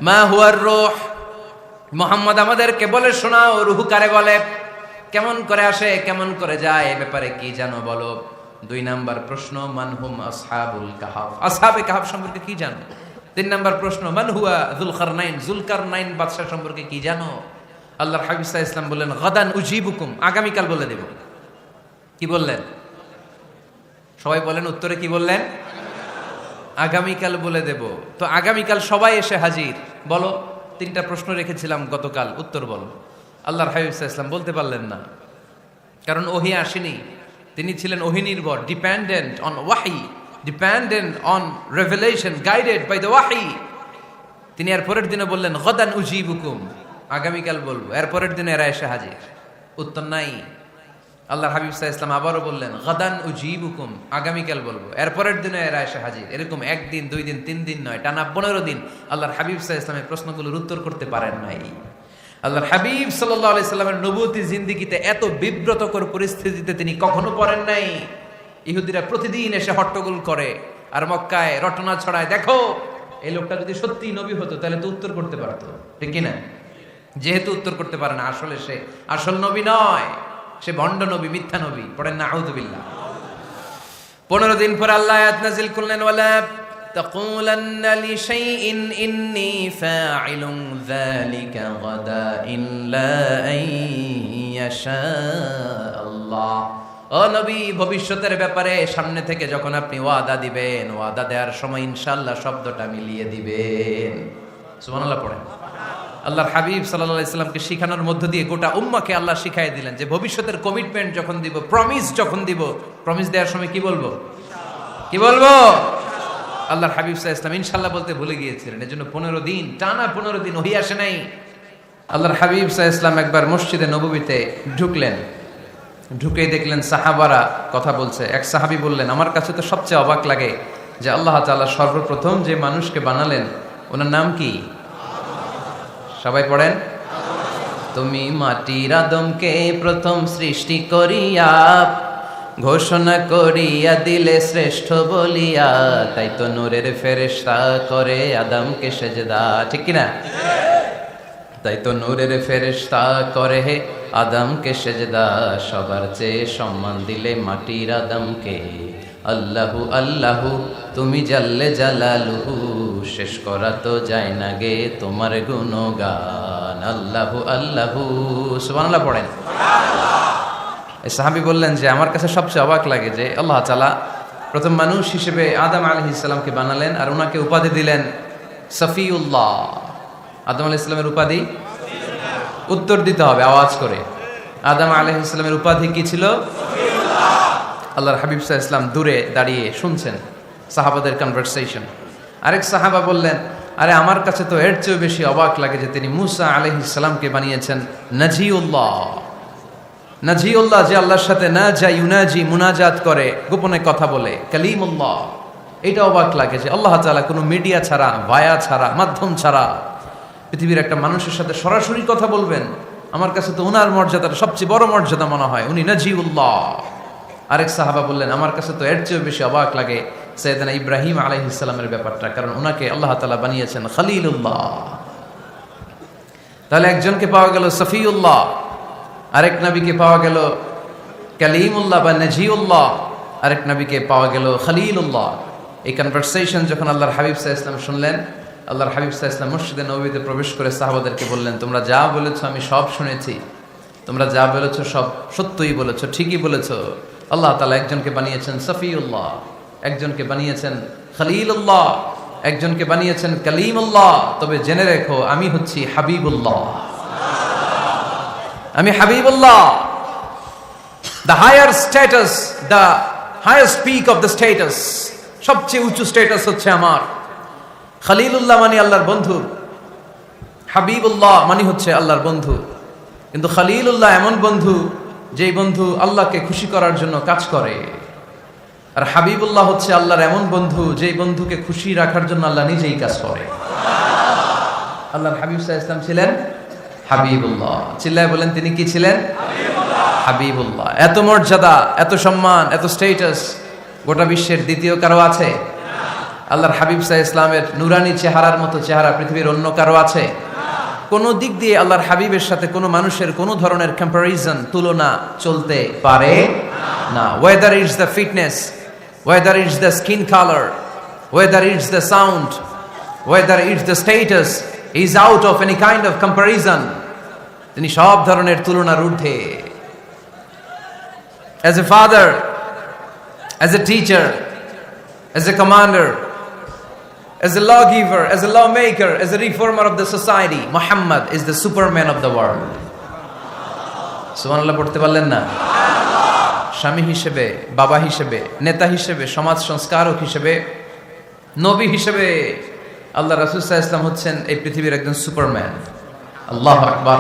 মা হুয়ার রূহ, মুহাম্মদ আমাদেরকে বলে শোনাও রূহ কারে বলে, কেমন করে আসে, কেমন করে যায়, এ ব্যাপারে কি জানো বলো। 2 নাম্বার প্রশ্ন, মান হুম আসহাবুল কাহাফ, আসহাবে কাহাফ সম্পর্কে কি জানো। 3 নাম্বার প্রশ্ন, মান হুয়া যুলকারনাইন, যুলকারনাইন বাদশা সম্পর্কে কি জানো। আল্লাহর হাবিব সাল্লাল্লাহু আলাইহি ওয়াসাল্লাম বললেন গাদান উজিবুকুম, আগামীকাল বলে দেব। কি বললেন? সবাই বলেন উত্তরে কি বললেন? আগামীকাল বলে দেব। তো আগামীকাল সবাই এসে হাজির। বলো, 3টা প্রশ্ন রেখেছিলাম গতকাল, উত্তর বলো। আল্লাহর হাবিব সাল্লাল্লাহু আলাইহি ওয়াসাল্লাম বলতে পারলেন না, কারণ ওহী আসেনি। তিনি ছিলেন ওহী নির্ভর, ডিপেন্ডেন্ট অন ওয়াহি, dependent on revelation, guided by the ওয়াহি। তিনি এর পরের দিনে বললেন গাদান উজিবুকুম, আগামীকাল বলবো। এর পরের দিনে এরা এসে হাজির, উত্তর নাই। আল্লাহর হাবিব সাল্লাল্লাহু আলাইহি ওয়াসাল্লাম আবারও বললেন গাদান উজিবুকুম, আগামীকাল বলবো। এর পরের দিনে এরা এসে হাজির। এরকম 1 দিন 2 দিন 3 দিন নয়, টানা 15 দিন আল্লাহর হাবিব সাল্লাল্লাহু আলাইহি ওয়াসাল্লামের প্রশ্নগুলোর উত্তর করতে পারেন নাই। আল্লাহর হাবিব সাল্লাল্লাহু আলাইহি সাল্লামের নবুয়তি জিন্দেগিতে এত বিব্রতকর পরিস্থিতিতে তিনি কখনো পড়েন নাই। ইহুদিরা প্রতিদিন এসে হট্টগোল করে আর মক্কায় রটনা ছড়ায়, দেখো এই লোকটা যদি সত্যি নবী হতো তাহলে তো উত্তর করতে পারতো, ঠিক কি না? যেহেতু উত্তর করতে পারে না, আসলে সে আসল নবী নয়, সে ভণ্ড নবী, মিথ্যা নবী। পড়েন না আউযুবিল্লাহ। 15 দিন পর আল্লাহ আয়াত নাযিল করলেন, ওয়ালা তাকুলান্না লিশাইইন ইন্নী ফাইলুন যালিকা গাদা ইল্লা আইয়াশা আল্লাহ। ও নবী, ভবিষ্যতের ব্যাপারে সামনে থেকে যখন আপনি ওয়াদা দিবেন, ওয়াদা দেওয়ার সময় ইনশাআল্লাহ শব্দটা মিলিয়ে দিবেন। সুবহানাল্লাহ পড়েন। আল্লাহর হাবিব সাল্লাল্লাহু আলাইহি সাল্লামকে শিখানোর মধ্য দিয়ে গোটা উম্মাহকে আল্লাহ শিখাই দিলেন যে ভবিষ্যতের কমিটমেন্ট যখন দিব, প্রমিস যখন দিব, প্রমিস দেওয়ার সময় কি বলবো? কি বলবো? আল্লাহর হাবিব সাল্লাল্লাহু আলাইহি সাল্লাম ইনশাআল্লাহ বলতে ভুলে গিয়েছিলেন। এজন্য 15 দিন টানা 15 দিন ওহী আসে নাই। আল্লাহর হাবিব সাল্লাল্লাহু আলাইহি সাল্লাম একবার মসজিদে নববীতে ঢুকলেন, ঢুকেই দেখলেন সাহাবারা কথা বলছে। এক সাহাবী বললেন, আমার কাছে তো সবচেয়ে অবাক লাগে যে আল্লাহ তাআলা সর্বপ্রথম যে মানুষকে বানালেন ওনার নাম কি? সবাই পড়েন। তুমি মাটির আদমকে প্রথম সৃষ্টি করিয়া ঘোষণা করিয়া দিলে শ্রেষ্ঠ বলিয়া, তাই তো নূরের ফেরেশতা করে আদমকে সেজদা, ঠিক কি না? তাই তো নূরের ফেরেশতা করে আদমকে সেজদা, সবার চেয়ে সম্মান দিলে মাটির আদমকে। আল্লাহু আল্লাহু তুমি জাল্লে জালালুহু, শেষ করা তো যায় না গে তোমার গুণগান। আল্লাহু আল্লাহু, সুবহানাল্লাহ পড়েন। এই সাহাবী বললেন যে আমার কাছে সবচেয়ে অবাক লাগে যে আল্লাহ তাআলা প্রথম মানুষ হিসেবে আদম আলাইহিস সালামকে বানালেন আর ওনাকে উপাধি দিলেন সফিউল্লাহ। আদম আলাইহিস সালামের উপাধি উত্তর দিতে হবে আওয়াজ করে। আদম আলাইহিস সালামের উপাধি কি ছিল? আল্লাহর হাবিব সাল্লাল্লাহু আলাইহি ওয়াসাল্লাম দূরে দাঁড়িয়ে শুনছেন সাহাবাদের কনভারসেশন। আরেক সাহাবা বললেন, আরে আমার কাছে তো এর চেয়েও বেশি অবাক লাগে যে তিনি মুসা আলাইহিস সালামকে বানিয়েছেন নাজিউল্লাহ। নাজিউল্লাহ, যে আল্লাহর সাথে না যা ইউনাজি মুনাজাত করে, গোপনে কথা বলে, কালিমুল্লাহ। এটা অবাক লাগে যে আল্লাহ তাআলা কোনো মিডিয়া ছাড়া, ভায়া ছাড়া, মাধ্যম ছাড়া পৃথিবীর একটা মানুষের সাথে সরাসরি কথা বলবেন। আমার কাছে তো ওনার মর্যাদাটা সবচেয়ে বড় মর্যাদা মনে হয়, উনি নাজিউল্লাহ। আরেক সাহাবা বললেন, আমার কাছে তো এর চেয়েও বেশি অবাক লাগে সাইয়েদনা ইব্রাহিম আলাইহিস সালামের ব্যাপারটা, কারণ ওনাকে আল্লাহ তাআলা বানিয়েছেন খলিলুল্লাহ। তাহলে একজনকে পাওয়া গেল সফিউল্লাহ, আরেক নবীকে পাওয়া গেল কালিমুল্লাহ বা নাজিউল্লাহ, আরেক নবীকে পাওয়া গেল খলিলুল্লাহ। এই কনভারসেশন যখন আল্লাহর হাবিব সাল্লাল্লাহু আলাইহি ওয়াসাল্লাম শুনলেন, আল্লাহর হাবিব সাল্লাল্লাহু আলাইহি ওয়াসাল্লাম মসজিদে নববীতে প্রবেশ করে সাহাবাদেরকে বললেন, তোমরা যা বলেছো আমি সব শুনেছি, তোমরা যা বলেছো সব সত্যই বলেছো, ঠিকই বলেছো। আল্লাহ তাআলা একজনকে বানিয়েছেন সফিউল্লাহ, একজনকে বানিয়েছেন খলিলুল্লাহ, একজনকে বানিয়েছেন কালিমুল্লাহ। তবে জেনে রেখো আমি হচ্ছি হাবিবুল্লাহ, আমি Habibullah. The higher status, the higher peak of the status, সবচেয়ে উঁচু স্ট্যাটাস হচ্ছে আমার। খলিলুল্লাহ মানে আল্লাহর বন্ধু, হাবিবুল্লাহ মানে হচ্ছে আল্লাহর বন্ধু। কিন্তু খলিলুল্লাহ এমন বন্ধু যেই বন্ধু আল্লাহকে খুশি করার জন্য কাজ করে, আর হাবিবুল্লাহ হচ্ছে আল্লাহর এমন বন্ধু যেই বন্ধুকে খুশি রাখার জন্য আল্লাহ নিজেই কাজ করে। আল্লাহর হাবিব সাল্লাল্লাহু আলাইহি ওয়াসাল্লাম ছিলেন হাবিবুল্লাহ। চিল্লায় বলেন, তিনি কি ছিলেন? হাবিবুল্লাহ। এত মর্যাদা, এত সম্মান, এত স্ট্যাটাস গোটা বিশ্বের দ্বিতীয় কারো আছে? আল্লাহর হাবিব সাল্লাল্লাহু আলাইহি ইসলামের নুরানি চেহারার মতো চেহারা পৃথিবীর অন্য কারো আছে? কোন দিক দিয়ে আল্লাহর হাবিবের সাথে কোনো মানুষের কোনো ধরনের কম্পারিজন, তুলনা চলতে পারে না। Whether it's the fitness, whether it's the skin colour, whether it's the sound, whether it's the status, is out of any kind of comparison. তিনি সব ধরনের তুলনার ঊর্ধ্বে। As a father, as a teacher, as a commander, as a lawgiver, as a lawmaker, as a reformer of the society, Muhammad is the superman of the world. সুবহানাল্লাহ পড়তে পারলেন না? স্বামী হিসেবে, বাবা হিসেবে, নেতা হিসেবে, সমাজ সংস্কারক হিসেবে, নবী হিসেবে আল্লাহ রাসূল সাল্লাল্লাহু আলাইহি ওয়াসাল্লাম হচ্ছেন এই পৃথিবীর একজন সুপারম্যান। আল্লাহু আকবার।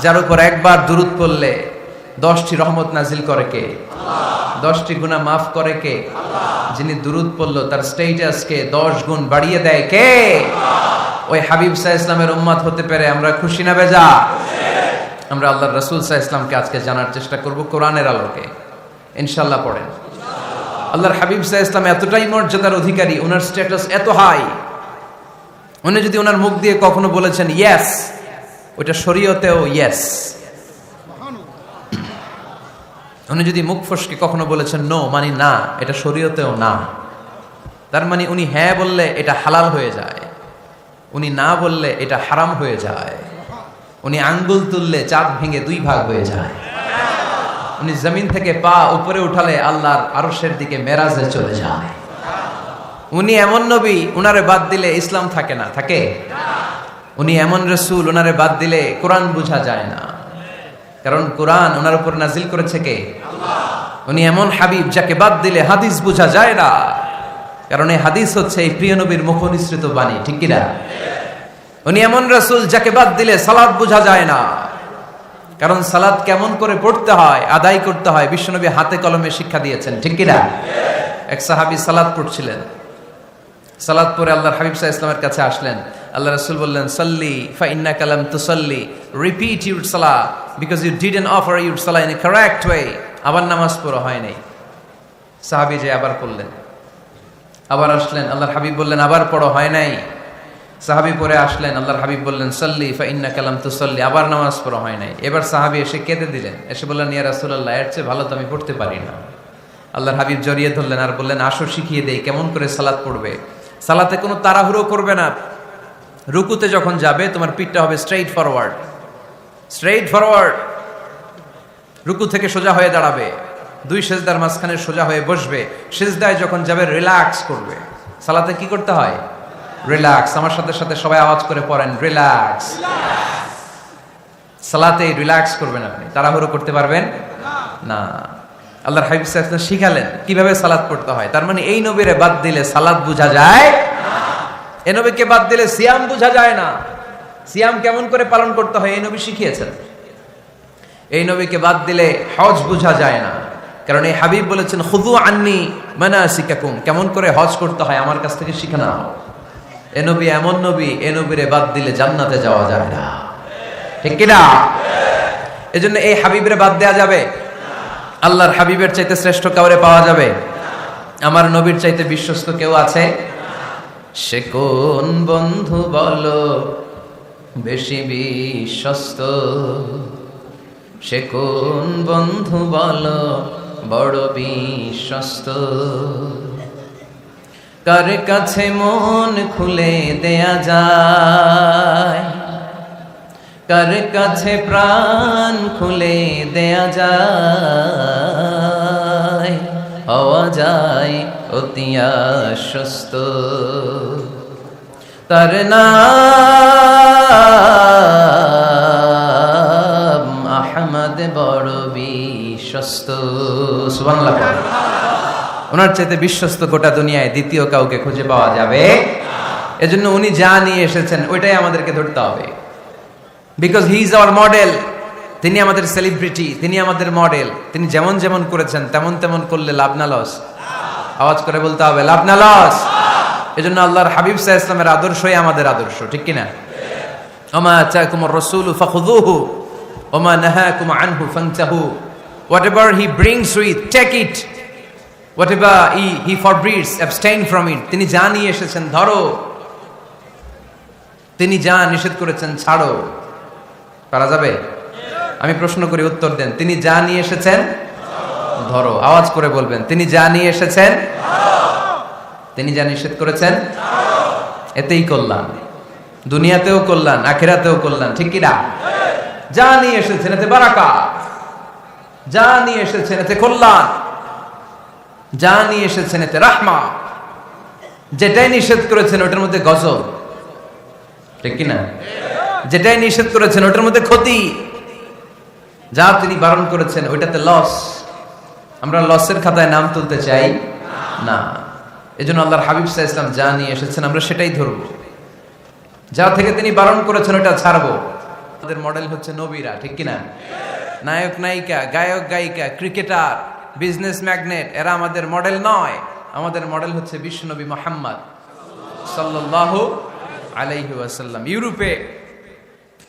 যার উপর একবার দুরূদ পড়লে 10টি রহমত নাজিল করে কে? 10টি গুনাহ মাফ করে কে? যিনি দুরূদ পড়লো তার স্ট্যাটাসকে 10 গুণ বাড়িয়ে দেয় কে? ওই হাবিব সাল্লাল্লাহু আলাইহি ওয়াসাল্লামের উম্মত হতে পেরে আমরা খুশি না বেজা? আমরা আল্লাহর রাসূল সাল্লাল্লাহু আলাইহি ওয়াসাল্লামকে আজকে জানার চেষ্টা করব কোরআনের আলোকে। ইনশাআল্লাহ পড়েন। আল্লাহর হাবিব সাল্লাল্লাহু আলাইহি ওয়াসাল্লাম এতটাই মর্যাদার অধিকারী, ওনার স্ট্যাটাস এত হাই, উনি যদি ওনার মুখ দিয়ে কখনো বলেছেন ইয়েস, ওটা শরীয়তেও ইয়েস। উনি যদি মুখ ফসকে কখনো বলেছেন নো, মানে না, এটা শরীয়তেও না। তার মানে উনি হ্যাঁ বললে এটা হালাল হয়ে যায়, উনি না বললে এটা হারাম হয়ে যায়। উনি আঙ্গুল তুললে চাঁদ ভেঙে 2 ভাগ হয়ে যায়। উনি জমিন থেকে পা উপরে উঠালে আল্লাহর আরশের দিকে মেরাজে চলে যায়। উনি এমন নবী, উনারে বাদ দিলে ইসলাম থাকে না, থাকে? উনি এমন রাসূল, উনারে বাদ দিলে কোরআন বোঝা যায় না, কারণ কোরআন ওনার উপর নাজিল করেছে কে? আল্লাহ। উনি এমন হাবিব যাকে বাদ দিলে হাদিস বোঝা যায় না, কারণ এই হাদিস হচ্ছে এই প্রিয় নবীর মুখনিসৃত বাণী, ঠিক কি না? উনি এমন রাসূল যাকে বাদ দিলে সালাত বোঝা যায় না, কারণ সালাত কেমন করে পড়তে হয়, আদায় করতে হয় বিশ্বনবী হাতে কলমে শিক্ষা দিয়েছেন, ঠিক কি না? এক সাহাবী সালাত পড়ছিলেন, সালাত পড়ে আল্লাহর হাবিব সাল্লাল্লাহু আলাইহি ওয়াসাল্লামের কাছে আসলেন। আল্লাহ রাসূল বললেন সাল্লি ফা ইন্নাকা লাম তুসাল্লি, রিপিট ইউর সালাহ because you didn't offer your সালাহ ইন এ কারেক্ট ওয়ে। আবার নামাজ পড়া হয় নাই। সাহাবী যে আবার পড়লেন, আবার আসলেন, আল্লাহর হাবিব বললেন আবার পড়া হয় নাই। সাহাবী পরে আসলেন, আল্লাহর হাবিব বললেন সাল্লি ফা ইন্নাকা লাম তুসাল্লি, আবার নামাজ পড়া হয় নাই। এবার সাহাবী এসে কেঁদে দিলেন, এসে বললেন ইয়া রাসূলুল্লাহ, এর চেয়ে ভালো তো আমি পড়তে পারি না। আল্লাহর হাবিব জড়িয়ে ধরলেন আর বললেন আসো শিখিয়ে দেই কেমন করে সালাত পড়বে। সালাতে কোনো তাড়াহুড়ো করবে না। রুকুতে যখন যাবে তোমার পিঠটা হবে স্ট্রেইট ফরওয়ার্ড, স্ট্রেইট ফরওয়ার্ড। রুকু থেকে সোজা হয়ে দাঁড়াবে, 2 সেজদার মাঝখানে সোজা হয়ে বসবে। সেজদায় যখন যাবে রিল্যাক্স করবে। সালাতে কি করতে হয়? রিল্যাক্স। আমার সাথে সাথে সবাই আওয়াজ করে পড়েন রিল্যাক্স। সালাতে রিল্যাক্স করবেন আপনি, তাড়াহুড়ো করতে পারবেন না। আল্লাহর হাবিব সাল্লাল্লাহু আলাইহি ওয়াসাল্লাম শিখালেন কিভাবে সালাত পড়তে হয়। তার মানে এই নবীরে বাদ দিলে সালাত বোঝা যায় না, এই নবীকে বাদ দিলে সিয়াম বোঝা যায় না। সিয়াম কেমন করে পালন করতে হয় এই নবী শিখিয়েছেন। এই নবীকে বাদ দিলে হজ বোঝা যায় না, কারণ এই হাবিব বলেছেন খুযু আন্নী মানাসিকাকুম, কেমন করে হজ করতে হয় আমার কাছ থেকে শিখে নাও। এই নবী এমন নবী, এই নবীরে বাদ দিলে জান্নাতে যাওয়া যায় না, ঠিক কি না? এজন্য এই হাবিবরে বাদ দেয়া যাবে? আল্লাহর হাবিবের চাইতে শ্রেষ্ঠ কাউরে পাওয়া যাবে? আমার নবীর চাইতে বিশ্বস্ত কেউ আছে? সে কোন বন্ধু বলো বেশি বিশ্বস্ত, সে কোন বন্ধু বলো বড় বিশ্বস্ত, কার কাছে মন খুলে দেয়া যায়, কার কাছে প্রাণ খুলে দেয়া যায়, হওয়া যায় অতি আশ্বস্ত। তার নাম আহমদ বড় বিশ্বস্ত। সুবহানাল্লাহ। ওনার চাইতে বিশ্বস্ত গোটা দুনিয়ায় দ্বিতীয় কাউকে খুঁজে পাওয়া যাবে? এজন্য উনি যা নিয়ে এসেছেন ওইটাই আমাদেরকে ধরতে হবে। Because he is our model. তিনি আমাদের সেলিব্রিটি, তিনি আমাদের মডেল। তিনি যেমন যেমন করেছেন তেমন তেমন করলে লাভ না লস? আওয়াজ করে বলতে হবে লাভ না লস? এজন্য আল্লাহর হাবিব সাল্লাল্লাহু আলাইহি ওয়াসাল্লামের আদর্শই আমাদের আদর্শ, ঠিক কি না? ওমা আতাকুমুর রাসূলু ফাখুযুহু ওমা নাহাকুম আনহু ফানতাহু। Whatever he brings with, take it. whatever he forbids, abstain from it. তিনি যা নিয়ে এসেছেন ধরো, তিনি যা নিষেধ করেছেন ছাড়ো। পারা যাবে? আমি প্রশ্ন করি, উত্তর দেন। তিনি যা নিয়ে এসেছেন ধরো। আওয়াজ করে বলবেন, তিনি যা নিয়ে এসেছেন, তিনি যা নিষেধ করেছেন, এতেই কল্যাণ। দুনিয়াতেও কল্যাণ, আখিরাতেও কল্যাণ, ঠিক কি না? যা নিয়ে এসেছেন এতে বারাকাত, যা নিয়ে এসেছেন এতে কল্যাণ, যা নিয়ে এসেছেন এতে রাহমা। যেটাই নিষেধ করেছেন ওটার মধ্যে গজব, ঠিক কি না? যেটাই নিষেধ করেছেন ওটার মধ্যে ক্ষতি, যা তিনি বারণ করেছেন ওইটাতে লস। আমরা লসের খাতায় নাম তুলতে চাই না। এজন্য আল্লাহর হাবিব সাল্লাল্লাহু আলাইহি ওয়াসাল্লাম যা নিয়ে এসেছেন আমরা সেটাই ধরব, যা থেকে তিনি বারণ করেছেন ওটা ছাড়বো। আমাদের মডেল হচ্ছে নবীরা, ঠিক কি না? নায়ক নায়িকা, গায়ক গায়িকা, ক্রিকেটার, বিজনেস ম্যাগনেট, এরা আমাদের মডেল নয়। আমাদের মডেল হচ্ছে বিশ্বনবী মুহাম্মদ সাল্লাল্লাহু আলাইহি ওয়াসাল্লাম। ইউরোপে,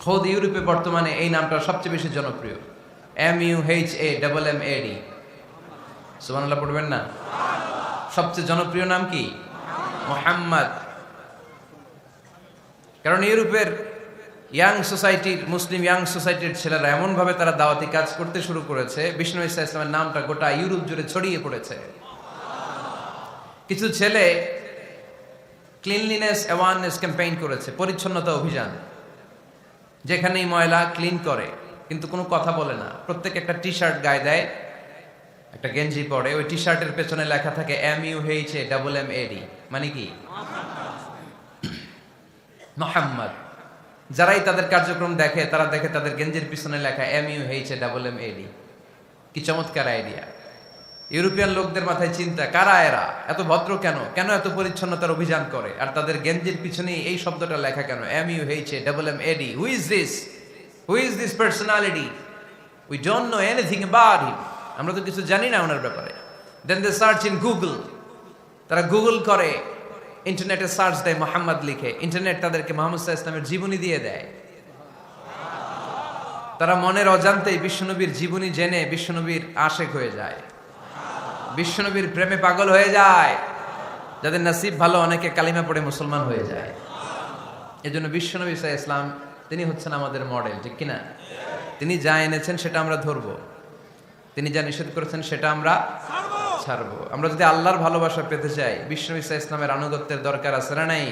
খোদ ইউরোপে বর্তমানে এই নামটা সবচেয়ে বেশি জনপ্রিয়, MUHAMMAD। সুবহানাল্লাহ পড়বেন না? সবচেয়ে জনপ্রিয় নাম কি? মুহাম্মদ। কারণ ইউরোপের ইয়াং সোসাইটির, মুসলিম ইয়াং সোসাইটির ছেলেরা এমন ভাবে তারা দাওয়াতি কাজ করতে শুরু করেছে, বিষ্ণু ঈসা ইসলামের নামটা গোটা ইউরোপ জুড়ে ছড়িয়ে পড়েছে। কিছু ছেলে ক্লিনলিনেস অ্যাওয়ারনেস ক্যাম্পেইন করেছে, পরিচ্ছন্নতা অভিযান। যেখানেই ময়লা ক্লিন করে, কিন্তু কোনো কথা বলে না। প্রত্যেক একটা টি শার্ট গায়ে দেয়, একটা গেঞ্জি পরে, ওই টি শার্টের পেছনে লেখা থাকে MUHAMMAD, মানে কি? মুহাম্মদ। যারাই তাদের কার্যক্রম দেখে তারা দেখে তাদের গেঞ্জির পিছনে লেখা MUHAMMAD। কি চমৎকার আইডিয়া! ইউরোপিয়ান লোকদের মাথায় চিন্তা, কারা এরা, এত ভদ্র কেন, কেন এত পরিচ্ছন্নতার অভিযান করে, আর তাদের গেঞ্জির পিছনে এই শব্দটা লেখা কেন, MUHAMMAD? Who is this? Who is this personality? We don't know anything about him. আমরা তো কিছু জানি না ওনার ব্যাপারে। দেন দে সার্চ ইন গুগল। তারা গুগল করে, ইন্টারনেটে সার্চ দেয় মোহাম্মদ লিখে, ইন্টারনেট তাদেরকে মুহাম্মদ সাল্লাল্লাহু আলাইহি ওয়াসাল্লামের জীবনী দিয়ে দেয়। তারা মনের অজান্তেই বিশ্বনবীর জীবনী জেনে বিশ্বনবীর আশেক হয়ে যায়, বিশ্বনবীর প্রেমে পাগল হয়ে যায়। যাদের নসিব ভালো, অনেকে কালিমা পড়ে মুসলমান হয়ে যায়। এজন্য বিশ্বনবী সাল্লাল্লাহু আলাইহি ওয়াসাল্লাম তিনি হচ্ছেন আমাদের মডেল, ঠিক কিনা? তিনি যা এনেছেন সেটা আমরা ধরবো, তিনি যা নিষেধ করেছেন সেটা আমরা ছাড়বো। আমরা যদি আল্লাহর ভালোবাসা পেতে চাই, বিশ্বনবী সাল্লাল্লাহু আলাইহি ওয়াসাল্লামের আনুগত্যের দরকার আছে না নাই?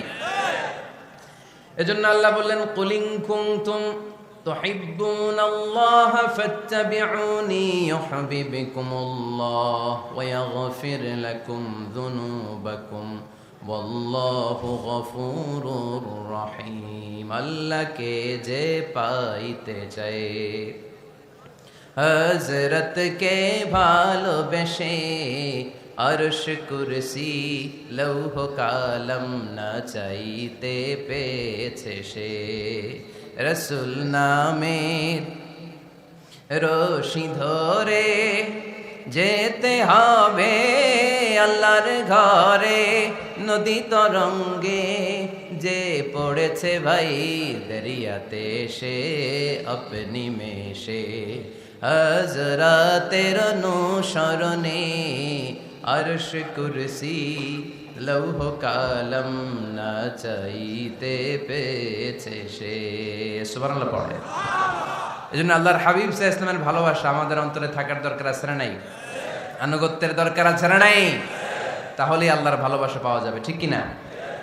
এজন্য আল্লাহ বললেন, কুল ইন কুনতুম তুহিব্বুনাল্লাহা ফাত্তাবিউনি ইউহিব্বুকুমুল্লাহ ওয়া ইয়াগফির লাকুম যুনুবাকুম ওয়াল্লাহু গফুরুর রহিম। আল্লাহকে যে পাইতে চায়, হযরত কে ভালোবেসে, আরশ কুরসি লৌহ কালম না চাইতে পেয়েছে সে। রসুল নামের রশি ধরে যেতে হবে আল্লাহর ঘরে। নদী তরঙ্গে যে পড়েছে ভাই দরিয়াতে, সে আপনি মেশে হযরতের অনুসরণে আরশ কুরসি লৌহ কালম না চাইতে পেয়েছে সে। সুবহানাল্লাহ পড়ে। এজন্য আল্লাহর হাবিব সাল্লাল্লাহু আলাইহি ওয়াসাল্লামের ভালোবাসা আমাদের অন্তরে থাকার দরকার আছে না নাই? আনুগত্যের দরকার আছে না নাই? তাহলেই আল্লাহর ভালোবাসা পাওয়া যাবে, ঠিক কি না?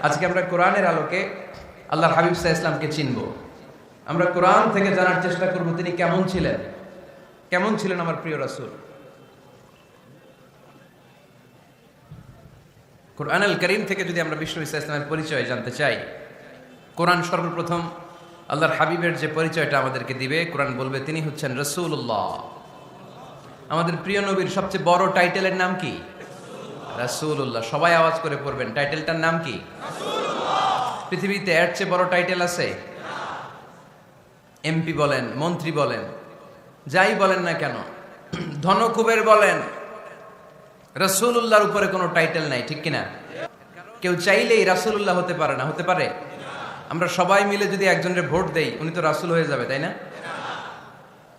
আজকে আমরা কোরআনের আলোকে আল্লাহর হাবিব সাল্লাল্লাহু আলাইহি ওয়াসাল্লামকে চিনব। আমরা কোরআন থেকে জানার চেষ্টা করব তিনি কেমন ছিলেন, কেমন ছিলেন আমার প্রিয় রাসূল। কোরআনুল কারীম থেকে যদি আমরা বিষ্ণু ঈসা ইসলামের পরিচয় জানতে চাই, কোরআন সর্বপ্রথম আল্লাহর হাবিবের যে পরিচয়টা আমাদেরকে দিবে, কোরআন বলবে তিনি হচ্ছেন রাসূলুল্লাহ। আমাদের প্রিয় নবীর সবচেয়ে বড় টাইটেলের নাম কি? রাসূলুল্লাহ। সবাই আওয়াজ করে পড়বেন, টাইটেলটার নাম কি? রাসূলুল্লাহ। পৃথিবীতে এর চেয়ে বড় টাইটেল আছে? এমপি বলেন, মন্ত্রী বলেন, যাই বলেন না কেন, ধনকুবের বলেন, রাসূলুল্লাহর উপরে কোনো টাইটেল নাই, ঠিক কিনা? কেউ চাইলেই রাসূলুল্লাহ হতে পারে না, হতে পারে? আমরা সবাই মিলে যদি একজনের ভোট দেই, উনি তো রাসূল হয়ে যাবে, তাই না?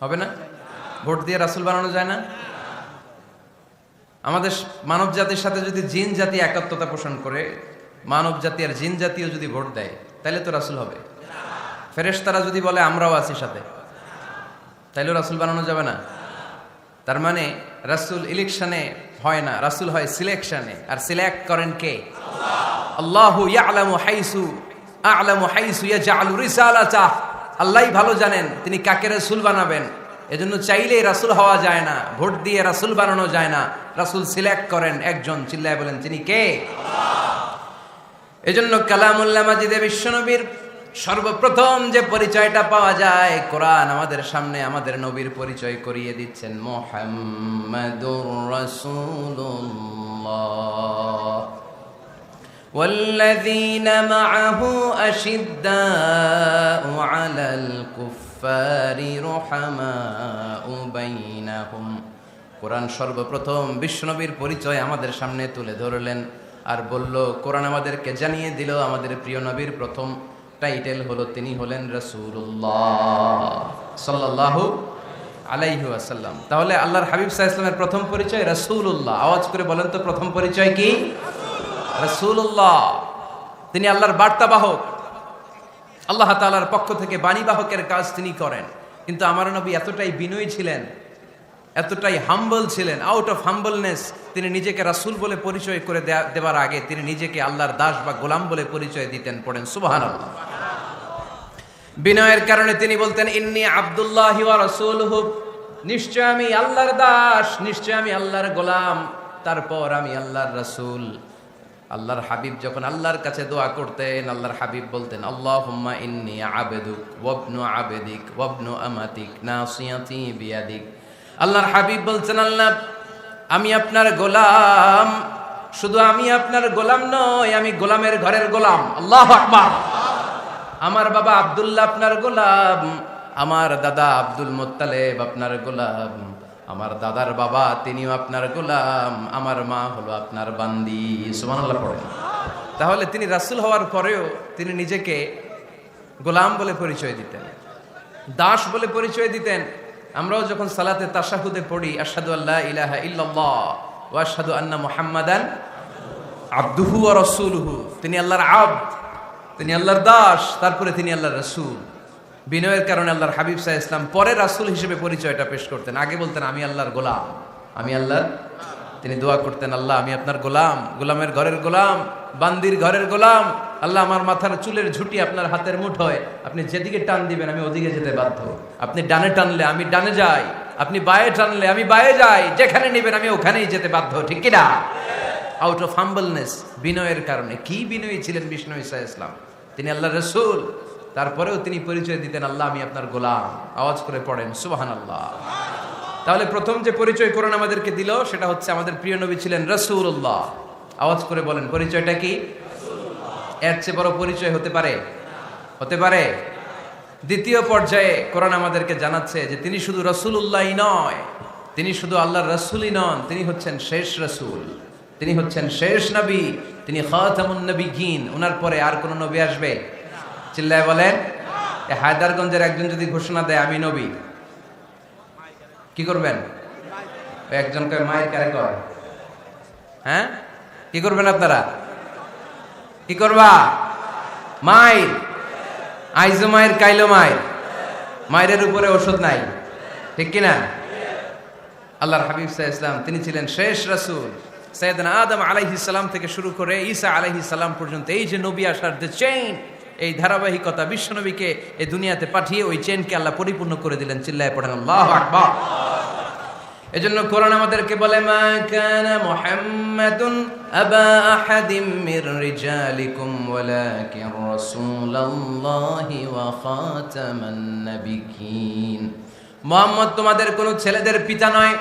হবে না? ভোট দিয়ে রাসূল বানানো যায় না? আমাদের মানব জাতির সাথে যদি জিন জাতি একাত্মতা পোষণ করে, মানব জাতি আর জিন জাতিও যদি ভোট দেয়, তাহলে তো রাসূল হবে। ফেরেশতারা যদি বলে আমরাও আছি সাথে, তাইলেও রাসূল বানানো যাবে না। তার মানে রাসূল ইলেকশনে হয় না, রাসূল হয় সিলেকশনে। আর সিলেক্ট করেন কে? আল্লাহু ইয়ালামু হাইসু ইয়াজআলু রিসালাতাহ। আল্লাহই ভালো জানেন তিনি কাকে রাসূল বানাবেন। এজন্য চাইলেই রাসূল হওয়া যায় না, ভোট দিয়ে রাসূল বানানো যায় না। রাসূল সিলেক্ট করেন একজন, চিল্লায় বলেন তিনি কে? এজন্য কালামুল্লাহ মাজিদে বিশ্বনবীর সর্বপ্রথম যে পরিচয়টা পাওয়া যায়, কোরআন আমাদের সামনে আমাদের নবীর পরিচয় করিয়ে দিচ্ছেন, মুহাম্মাদুর রাসূলুল্লাহ ওয়াল্লাযীনা মাআহু আশিদ্দাউ আলাল কুফফারি রুহামাউ বাইনাহুম। কোরআন সর্বপ্রথম বিশ্বনবীর পরিচয় আমাদের সামনে তুলে ধরলেন আর বলল, কোরআন আমাদেরকে জানিয়ে দিল আমাদের প্রিয় নবীর প্রথম টাইটেল হলো তিনি হলেন রাসূলুল্লাহ সাল্লাল্লাহু আলাইহি ওয়াসাল্লাম। তাহলে আল্লাহর হাবিব সাল্লাল্লাহু আলাইহি ওয়াসাল্লামের প্রথম পরিচয় রাসূলুল্লাহ। আওয়াজ করে বলেন তো প্রথম পরিচয় কি? রাসূলুল্লাহ। তিনি আল্লাহর বার্তাবাহক, আল্লাহ তাআলার পক্ষ থেকে বাণীবাহকের কাজ তিনি করেন। কিন্তু আমার নবী এতটাই বিনয়ী ছিলেন, এতটাই হাম্বল ছিলেন, আউট অফ হাম্বলনেস তিনি নিজেকে রাসূল বলে পরিচয় করে দেওয়ার আগে তিনি নিজেকে আল্লাহর দাস বা গোলাম বলে পরিচয় দিতেন। পড়েন সুবহানাল্লাহ। বিনয়ের কারণে তিনি বলতেন, ইন্নী আব্দুল্লাহি ওয়া রাসূলুহু, নিশ্চয় আমি আল্লাহর দাস, নিশ্চয় আমি আল্লাহর গোলাম, তারপর আমি আল্লাহর রাসূল। আল্লাহর হাবিব যখন আল্লাহর কাছে দোয়া করতেন, আল্লাহর হাবিব বলতেন, আল্লাহুম্মা ইন্নী আবদুক ওয়া ইবনু আবদিক ওয়া ইবনু আমাতিক নাসিয়াতি বিয়াদিক। আল্লাহর হাবিব বলছেন, আল্লাহ আমি আপনার গোলাম, শুধু আমি আপনার গোলাম নই, আমি গোলামের ঘরের গোলাম। আল্লাহু আকবার। আমার বাবা আব্দুল্লাহ আপনার গোলাম, আমার দাদা আব্দুল মুত্তালিব আপনার গোলাম, আমার দাদার বাবা তিনিও আপনার গোলাম, আমার মা হলো আপনার বান্দি। সুবহানাল্লাহ পড়েন। তাহলে তিনি রাসূল হওয়ার পরেও তিনি নিজেকে গোলাম বলে পরিচয় দিতেন, দাস বলে পরিচয় দিতেন। আমরাও যখন সালাতে তাশাহুদে পড়ি, আশহাদু আল্লা ইলাহা ইল্লাল্লাহ ওয়া আশহাদু আন্না মুহাম্মাদান আবদুহু ওয়া রাসূলুহু, তিনি আল্লাহর আবদ, তিনি আল্লাহর দাস, তারপরে তিনি আল্লাহর রাসূল। বিনয়ের কারণে আল্লাহর হাবিব সাল্লাল্লাহু আলাইহি ওয়াসাল্লাম পরে রাসূল হিসেবে পরিচয়টা পেশ করতেন। আগে বলতেন আমি আল্লাহর গোলাম, আমি আল্লাহর। তিনি দোয়া করতেন, আল্লাহ আমি আপনার গোলাম, গোলামের ঘরের গোলাম, বান্দির ঘরের গোলাম। আল্লাহ আমার মাথার চুলের ঝুঁটি আপনার হাতের মুঠোয়, আপনি যেদিকে টান দিবেন আমি ওদিকে যেতে বাধ্য। আপনি ডানে টানলে আমি ডানে যাই, আপনি বায়ে টানলে আমি বায়ে যাই, যেখানে নেবেন আমি ওখানেই যেতে বাধ্য। ঠিক কি না? আউট অফ হাম্বলনেস, বিনয়ের কারণে। কি বিনয়ী ছিলেন বিষ্ণু ঈসা ইসলাম। তিনি আল্লাহর রাসূল, তারপরেও তিনি পরিচয় দিতেন, আল্লাহ আমি আপনার গোলাম। আওয়াজ করে পড়েন সুবহানাল্লাহ। তাহলে প্রথম যে পরিচয় কোরআন আমাদেরকে দিল সেটা হচ্ছে আমাদের প্রিয় নবী ছিলেন রাসূলুল্লাহ। আওয়াজ করে বলেন পরিচয়টা কি? এর চেয়ে বড় পরিচয় হতে পারে? হতে পারে? দ্বিতীয় পর্যায়ে কোরআন আমাদেরকে জানাচ্ছে যে তিনি শুধু রাসূলুল্লাহই নয়, তিনি শুধু আল্লাহর রাসূলই নন, তিনি হচ্ছেন শেষ রাসূল, তিনি হচ্ছেন শেষ নবী, তিনি খাতামুন নবিয়্যিন। ওনার পরে আর কোন নবী আসবে? চিল্লায় বলেন। হায়দারগঞ্জের একজন যদি ঘোষণা দেয় আমি নবী, কি করবেন? একজন কয় মায়ের কারে কয়, হ্যাঁ কি করবেন আপনারা? কি করবা? মায়ের আইজো মায়ের কাইলো মায়ের, মায়ের উপরে ওষুধ নাই। ঠিক কিনা? আল্লাহর হাবিব সাল্লাল্লাহু আলাইহি ওয়াসাল্লাম তিনি ছিলেন শেষ রাসূল। সাইয়েদনা আদম আলাইহিস সালাম থেকে শুরু করে ঈসা আলাইহিস সালাম পর্যন্ত এই যে নবী আসার যে চেইন, এই ধারাবাহিকতা, বিশ্বনবীকে এই দুনিয়াতে পাঠিয়ে ওই চেইনকে আল্লাহ পরিপূর্ণ করে দিলেন। চিল্লায় পড়েন আল্লাহু আকবার। এজন্য কোরআন আমাদেরকে বলে, মা কানা মুহাম্মাদুন আবা আহাদিম মির রিজালিকুম ওয়ালাকিন রাসূলুল্লাহি ওয়া খাতামান নাবিয়্যিন। মুহাম্মদ তোমাদের কোন ছেলেদের পিতা নয়,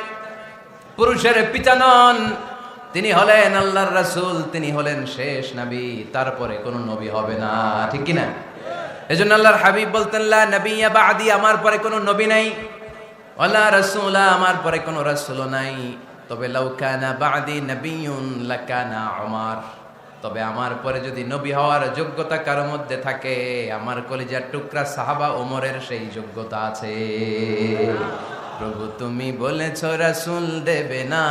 পুরুষের পিতা নন, তিনি হলেন আল্লাহর রাসূল, তিনি হলেন শেষ নবী, তারপরে কোন নবী হবে না। ঠিক কি না? এজন্য আল্লাহর হাবিব বলতেন, লা নবিয়্যা বা'দি, আমার পরে কোন নবী নাই, ওয়ালা রাসূলা, আমার পরে কোন রাসূলও নাই। তবে লাউ কানা বা'দি নবিয়্যুন লাকানা উমর, তবে আমার পরে যদি নবী হওয়ার যোগ্যতা কারো মধ্যে থাকে, আমার কলিজার টুকরা সাহাবা ওমরের সেই যোগ্যতা আছে। প্রভু তুমি বলেছ রাসূল দেবে না,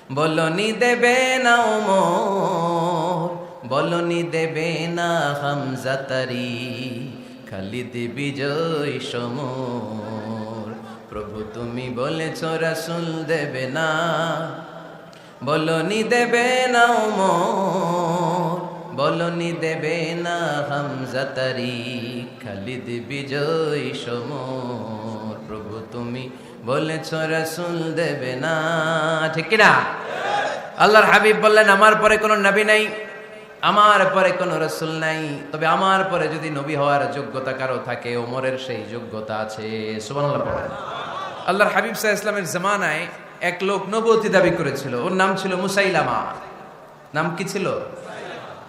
বলনি দেবে না ওমর, বলনি দেবে না হামজা তারি, খালিদ বিজয় সমর। প্রভু তুমি বলেছ রাসূল দেবে না, বলনি দেবে না ওমর, বলনি দেবে না হামজা তারি, খালিদ বিজয় সমর। প্রভু তুমি বলেছ রাসূল দেবে না, ঠিক কিনা? আল্লাহর হাবিব বললেন আমার পরে কোনো নবী নাই, আমার পরে কোনো রাসূল নাই, তবে আমার পরে যদি নবী হওয়ার যোগ্যতা কারো থাকে ওমরের সেই যোগ্যতা আছে। সুবহানাল্লাহ পড়েন। আল্লাহর হাবিব সাল্লাল্লাহু আলাইহি ওয়াসাল্লামের জামানায় এক লোক নবুয়তি দাবি করেছিল, ওর নাম ছিল মুসাইলামা। নাম কি ছিল?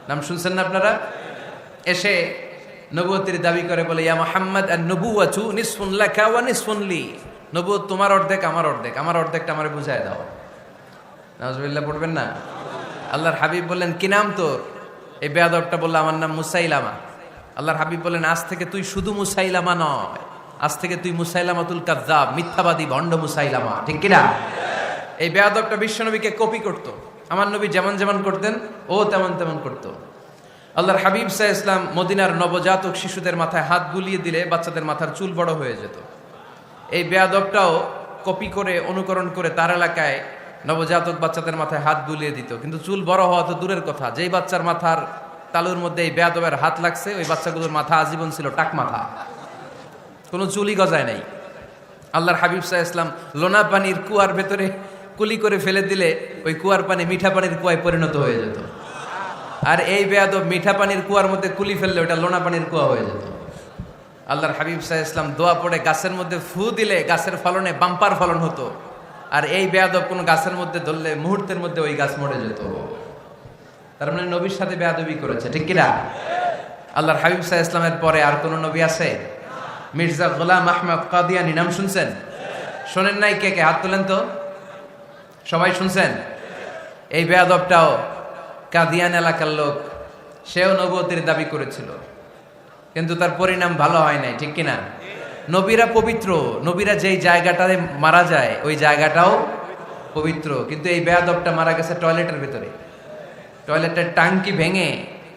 নাম শুনছেন না আপনারা? এসে নবুয়তির দাবি করে বলে, ইয়া মুহাম্মদ আন-নবুওয়াতু নিসফুন লাকা ওয়া নিসফুন লি, নবুয়ত তোমার অর্ধেক আমার অর্ধেক, আমার অর্ধেকটা আমারে বুঝায় দাও। নাউজুবিল্লাহ পড়বেন না? আল্লাহর হাবিব বললেন কি নাম তোর? এই বেয়াদবটা বলল আমার নাম মুসাইলামা। আল্লাহর হাবিব বললেন আজ থেকে তুই শুধু মুসাইলামা নয়, আজ থেকে তুই মুসাইলামাতুল কাযযাব, মিথ্যাবাদী ভণ্ড মুসাইলামা, ঠিক কিনা? এই বেয়াদবটা বিশ্বনবীকে কপি করত, আমার নবী যেমন যেমন করতেন ও তেমন তেমন করত। আল্লাহর হাবিব সাল্লাল্লাহু আলাইহি ওয়াসাল্লাম মদিনার নবজাতক শিশুদের মাথায় হাত বুলিয়ে দিলে বাচ্চাদের মাথার চুল বড় হয়ে যেত। এই বেয়াদবটাও কপি করে অনুকরণ করে তার এলাকায় নবজাতক বাচ্চাদের মাথায় হাত বুলিয়ে দিত, কিন্তু চুল বড় হওয়া তো দূরের কথা, যেই বাচ্চার মাথার তালুর মধ্যে এই বেয়াদবের হাত লাগছে ওই বাচ্চাগুলোর মাথা আজীবন ছিল টাক মাথা, কোনো চুলই গজায় নাই। আল্লাহর হাবিব সাল্লাল্লাহু আলাইহি ওয়াসাল্লাম লোনা পানির কুয়ার ভেতরে কুলি করে ফেলে দিলে ওই কুয়ার পানি মিঠা পানির কুয়ায় পরিণত হয়ে যেত, আর এই বেয়াদব মিঠা পানির কুয়ার মধ্যে কুলি ফেললে ওটা লোনা পানির কুয়া হয়ে যেত। আল্লাহর হাবিব সাল্লাল্লাহু আলাইহি ওয়াসাল্লাম দোয়া পড়ে গাছের মধ্যে ফু দিলে গাছের ফলনে বাম্পার ফলন হতো, আর এই বেয়াদব কোন গাছের মধ্যে ধরলে মুহূর্তের মধ্যে ওই গাছ মরে যেত। তার মানে নবীর সাথে বেয়াদবি করেছে, ঠিক কিনা? আল্লাহর হাবিব সাল্লাল্লাহু আলাইহি ওয়াসাল্লামের পরে আর কোন নবী আছে? মির্জা গোলাম আহমদ কাদিয়ানী নাম শুনছেন? শোনেন নাই? কে কে হাত তোলেন তো। সবাই শুনছেন? এই বেয়াদবটাও কাদিয়ান এলাকার লোক, সেও নবুয়তির দাবি করেছিল, কিন্তু তার পরিণাম ভালো হয় নাই, ঠিক কিনা? নবীরা পবিত্র, নবীরা যেই জায়গাটায় মারা যায় ওই জায়গাটাও পবিত্র, কিন্তু এই বেয়াদবটা মারা গেছে টয়লেটের ভিতরে, টয়লেটের টাঙ্কি ভেঙে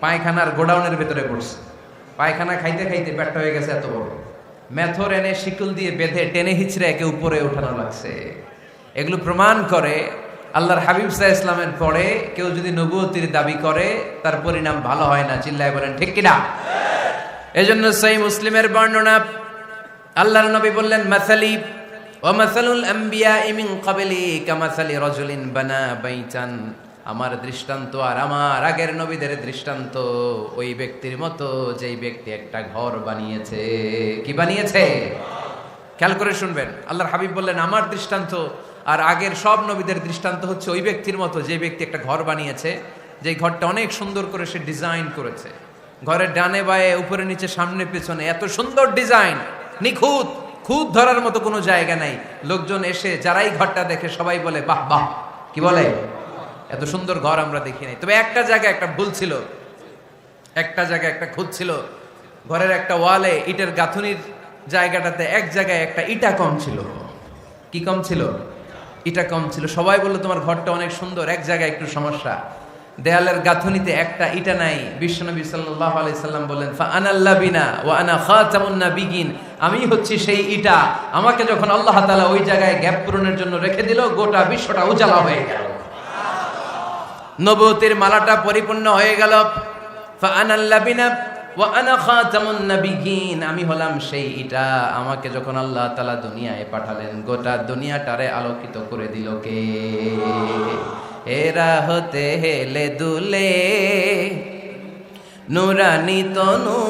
পায়খানার গোডাউনের ভিতরে পড়ছে, পায়খানা খাইতে খাইতে পেটটা হয়ে গেছে এত বড়, মেথর এনে শিকল দিয়ে বেঁধে টেনে হিচড়ে একে উপরে উঠানো লাগছে। এগুলো প্রমাণ করে আল্লাহর হাবিব সাল্লাল্লাহু আলাইহি ওয়াসাল্লামের পরে কেউ যদি নবুয়তির দাবি করে তার পরিণাম ভালো হয় না। চিল্লায় বলেন ঠিক কিনা? এজন্য সহিহ মুসলিমের বর্ণনা, আল্লাহর নবী বললেন মাসালি ওয়া মাসালুল আমবিয়াই মিন ক্বাবলি কামাসালি রাজুলিন বানা বাইতান, আমার দৃষ্টান্ত আর আমার আগের নবীদের দৃষ্টান্ত ওই ব্যক্তির মতো যেই ব্যক্তি একটা ঘর বানিয়েছে। কি বানিয়েছে? খেয়াল করে শুনবেন। আল্লাহর হাবিব বললেন আমার দৃষ্টান্ত আর আগের সব নবীদের দৃষ্টান্ত হচ্ছে ওই ব্যক্তির মতো যে ব্যক্তি একটা ঘর বানিয়েছে, যে ঘরটা অনেক সুন্দর করে সে ডিজাইন করেছে, ঘরের ডানে বায়ে উপরে নিচে সামনে পেছনে এত সুন্দর ডিজাইন, নিখুঁত, খুঁত ধরার মতো কোনো জায়গা নাই। লোকজন এসে যারাই ঘরটা দেখে সবাই বলে বাহ বাহ, কি বলে, এত সুন্দর ঘর আমরা দেখি নাই। তবে একটা জায়গায় একটা ভুল ছিল, একটা জায়গায় একটা খুঁত ছিল, ঘরের একটা ওয়ালে ইটের গাঁথুনির জায়গাটাতে এক জায়গায় একটা ইটা কম ছিল। কি কম ছিল? ইটা কম ছিল। সবাই বললো তোমার ঘরটা অনেক সুন্দর, এক জায়গায় একটু সমস্যা, দেয়ালের গাঁথুনিতে একটা ইটা নাই। বিশ্বনবী সাল্লাল্লাহু আলাইহি সাল্লাম বলেন ফা আনাল লাবিনা ওয়া আনা খাতামুন নাবিয়িন, আমি হচ্ছি সেই ইটা, আমাকে যখন আল্লাহ তাআলা ওই জায়গায় গ্যাপ পূরণের জন্য রেখে দিল গোটা বিশ্বটা উজালা হয়ে গেল, নবুয়তের মালাটা পরিপূর্ণ হয়ে গেল। ফা আনাল লাবিনা ওয়া আনা খাতামুন নাবিয়িন, আমি হলাম সেই ইটা, আমাকে যখন আল্লাহ তাআলা দুনিয়ায় পাঠালেন গোটা দুনিয়াটারে আলোকিত করে দিল কে? এরা হতে হেলে দুলে নুরানি তনু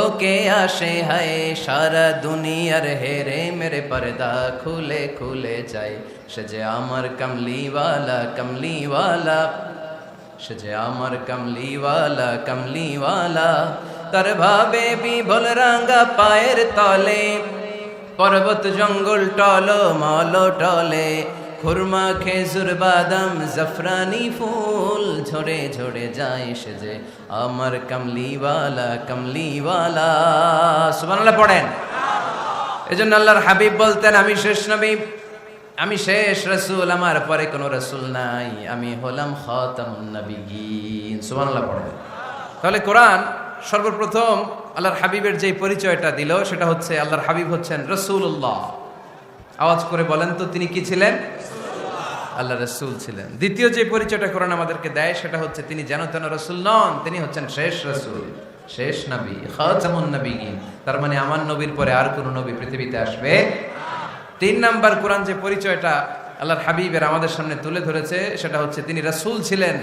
ওকে আসে হায়, সারা দুনিয়ার হেরে মেরে পর্দা খুলে খুলে যায়, সে যে আমার কমলিওয়ালা কমলিওয়ালা, সে যে আমার কমলিওয়ালা কমলিওয়ালা, তার ভাবে বিভোল রাঙ্গা পায়ের তলে, পর্বত জঙ্গল টল মল টলে, খুরমা খেজুর বাদাম জাফরানি ফুল ঝরে ঝরে যায়, সে যে আমার কমলিওয়ালা কমলিওয়ালা। সুবহানাল্লাহ পড়েন। এজন্য আল্লাহর হাবিব বলতেন আমি শেষ নবী, আমি শেষ রাসূল, আমার পরে কোনো রাসূল নাই, আমি হলাম খাতামুন নবিয়্যিন। সুবহানাল্লাহ পড়ে। তাহলে কোরআন সর্বপ্রথম আল্লাহর হাবিবের যে পরিচয়টা দিল সেটা হচ্ছে আল্লাহর হাবিব হচ্ছেন রাসূলুল্লাহ। আওয়াজ করে বলেন তো তিনি কি ছিলেন? আল্লাহ রাসূল ছিলেন। দ্বিতীয় যে পরিচয়টা কোরআন আমাদেরকে দেয় সেটা হচ্ছে তিনি যেন তেন রাসূল নন, তিনি হচ্ছেন শেষ রাসূল, শেষ নবী, খাতামুন নবিয়্যিন। তার মানে আমার নবীর পরে আর কোনো নবী পৃথিবীতে আসবে। তিন নাম্বার কোরআন যে পরিচয়টা আল্লাহর হাবিবের আমাদের সামনে তুলে ধরেছে সেটা হচ্ছে তিনি রাসূল ছিলেন,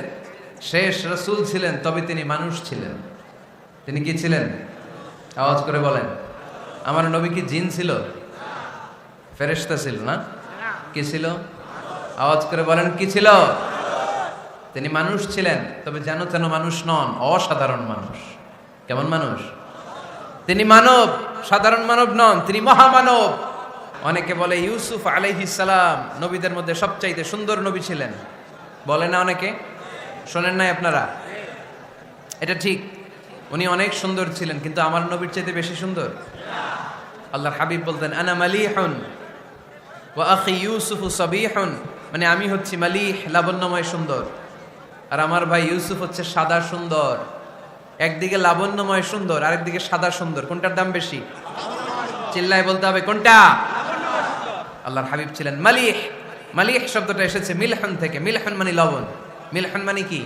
শেষ রাসূল ছিলেন, তবে তিনি মানুষ ছিলেন। তিনি কি ছিলেন? আওয়াজ করে বলেন। আমার নবী কি জিন ছিল? ফেরেশতা ছিল না? কি ছিল? আওয়াজ করে বলেন কি ছিল? তিনি মানুষ ছিলেন, তবে যেন তেন মানুষ নন, অসাধারণ মানুষ। কেমন মানুষ? তিনি মানব, সাধারণ মানব নন, তিনি মহামানব। অনেকে বলে ইউসুফ আলাইহিস সালাম নবীদের মধ্যে সবচাইতে সুন্দর নবী ছিলেন, বলে না অনেকে? শোনেন নাই আপনারা? এটা ঠিক, উনি অনেক সুন্দর ছিলেন, কিন্তু আমার নবীর চাইতে বেশি সুন্দর। আল্লাহর হাবিব বলতেন আনা মালিহুন ওয়া আখি ইউসুফু সাবিহুন, মানে আমি হচ্ছি মালিহ, লাবণ্যময় সুন্দর, আর আমার ভাই ইউসুফ হচ্ছে সাদা সুন্দর। একদিকে লাবণ্যময় সুন্দর, আরেকদিকে সাদা সুন্দর, কোনটার দাম বেশি? চিল্লায় বলতে হবে কোনটা? আল্লাহর হাবিব ছিলেন মালিহ। মালিহ শব্দটা এসেছে মিলহন থেকে। মিলহন মানে লবণ, মিলহন মানে কি?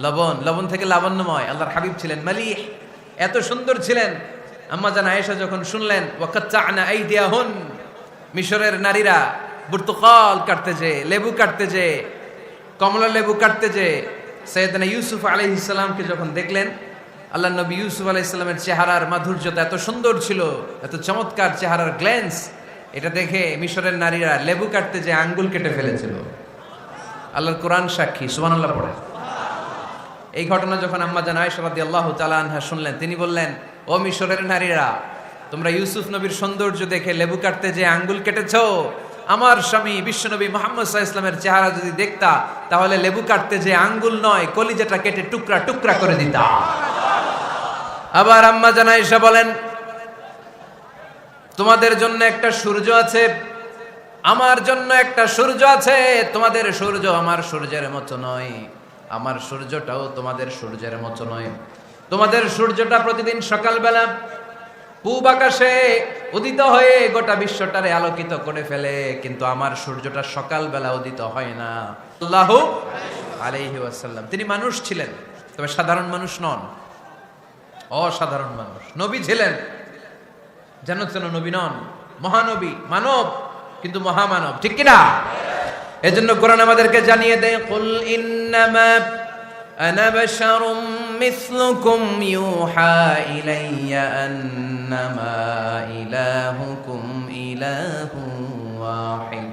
লবণ। লবণ থেকে লাবণ্যময়। আল্লাহর হাবিব ছিলেন মালিহ, এত সুন্দর ছিলেন। আম্মা জান আয়েশা যখন শুনলেন ওয়াকাত্তা'না আইদিয়াহুন, মিশরের নারীরা বুর্তুকাল কাটতে যে, লেবু কাটতে যে, কমলা লেবু কাটতে যে সাইয়েদনা ইউসুফ আলাইহিস সালামকে যখন দেখলেন, আল্লাহ নবী ইউসুফ আলাইহিস সালামের চেহারার মাধুর্যতা এত সুন্দর ছিল, এত চমৎকার চেহারার গ্ল্যান্স, এটা দেখে মিশরের নারীরা লেবু কাটতে যে আঙ্গুল কেটে ফেলেছিল। আল্লাহর কোরআন সাক্ষী, সুবহানাল্লাহ পড়ে। এই ঘটনা যখন আম্মা জান আয়েশা রাদিয়াল্লাহু তাআলা আনহা শুনলেন, তিনি বললেন ও মিশরের নারীরা, তোমরা ইউসুফ নবীর সৌন্দর্য দেখে লেবু কাটতে যে আঙ্গুল কেটেছো, আমার স্বামী বিশ্বনবী মুহাম্মদ সাল্লাল্লাহু আলাইহি ওয়াসাল্লামের চেহারা যদি দেখতা, তাহলে লেবু কাটতে যে আঙ্গুল নয়, কলিজাটা কেটে টুকরা টুকরা করে দিতা। আবার আম্মা জান আয়েশা বলেন, তোমাদের জন্য একটা সূর্য আছে, আমার জন্য একটা সূর্য আছে, তোমাদের সূর্য আমার সূর্যের মতো নয়, আমার সূর্যটাও তোমাদের সূর্যের মতো নয়। তোমাদের সূর্যটা প্রতিদিন সকালবেলা পূব আকাশে উদিত হয়ে গোটা বিশ্বটারে আলোকিত করে ফেলে, কিন্তু আমার সূর্যটা সকালবেলা উদিত হয় না। সাল্লাল্লাহু আলাইহি ওয়াসাল্লাম। তিনি মানুষ ছিলেন, তবে সাধারণ মানুষ নন, অসাধারণ মানুষ। নবী ছিলেন, যেন তেন নবী নন, মহানবী, মানব কিন্তু মহামানব, ঠিক কিনা? এজন্য কোরআন আমাদেরকে জানিয়ে দেয় কুল ইন্নামা আনা বাশারুম মিসলুকুম ইউহা ইলাইয়া আন্নামা ইলাহুকুম ইলাহুন ওয়াহিদ।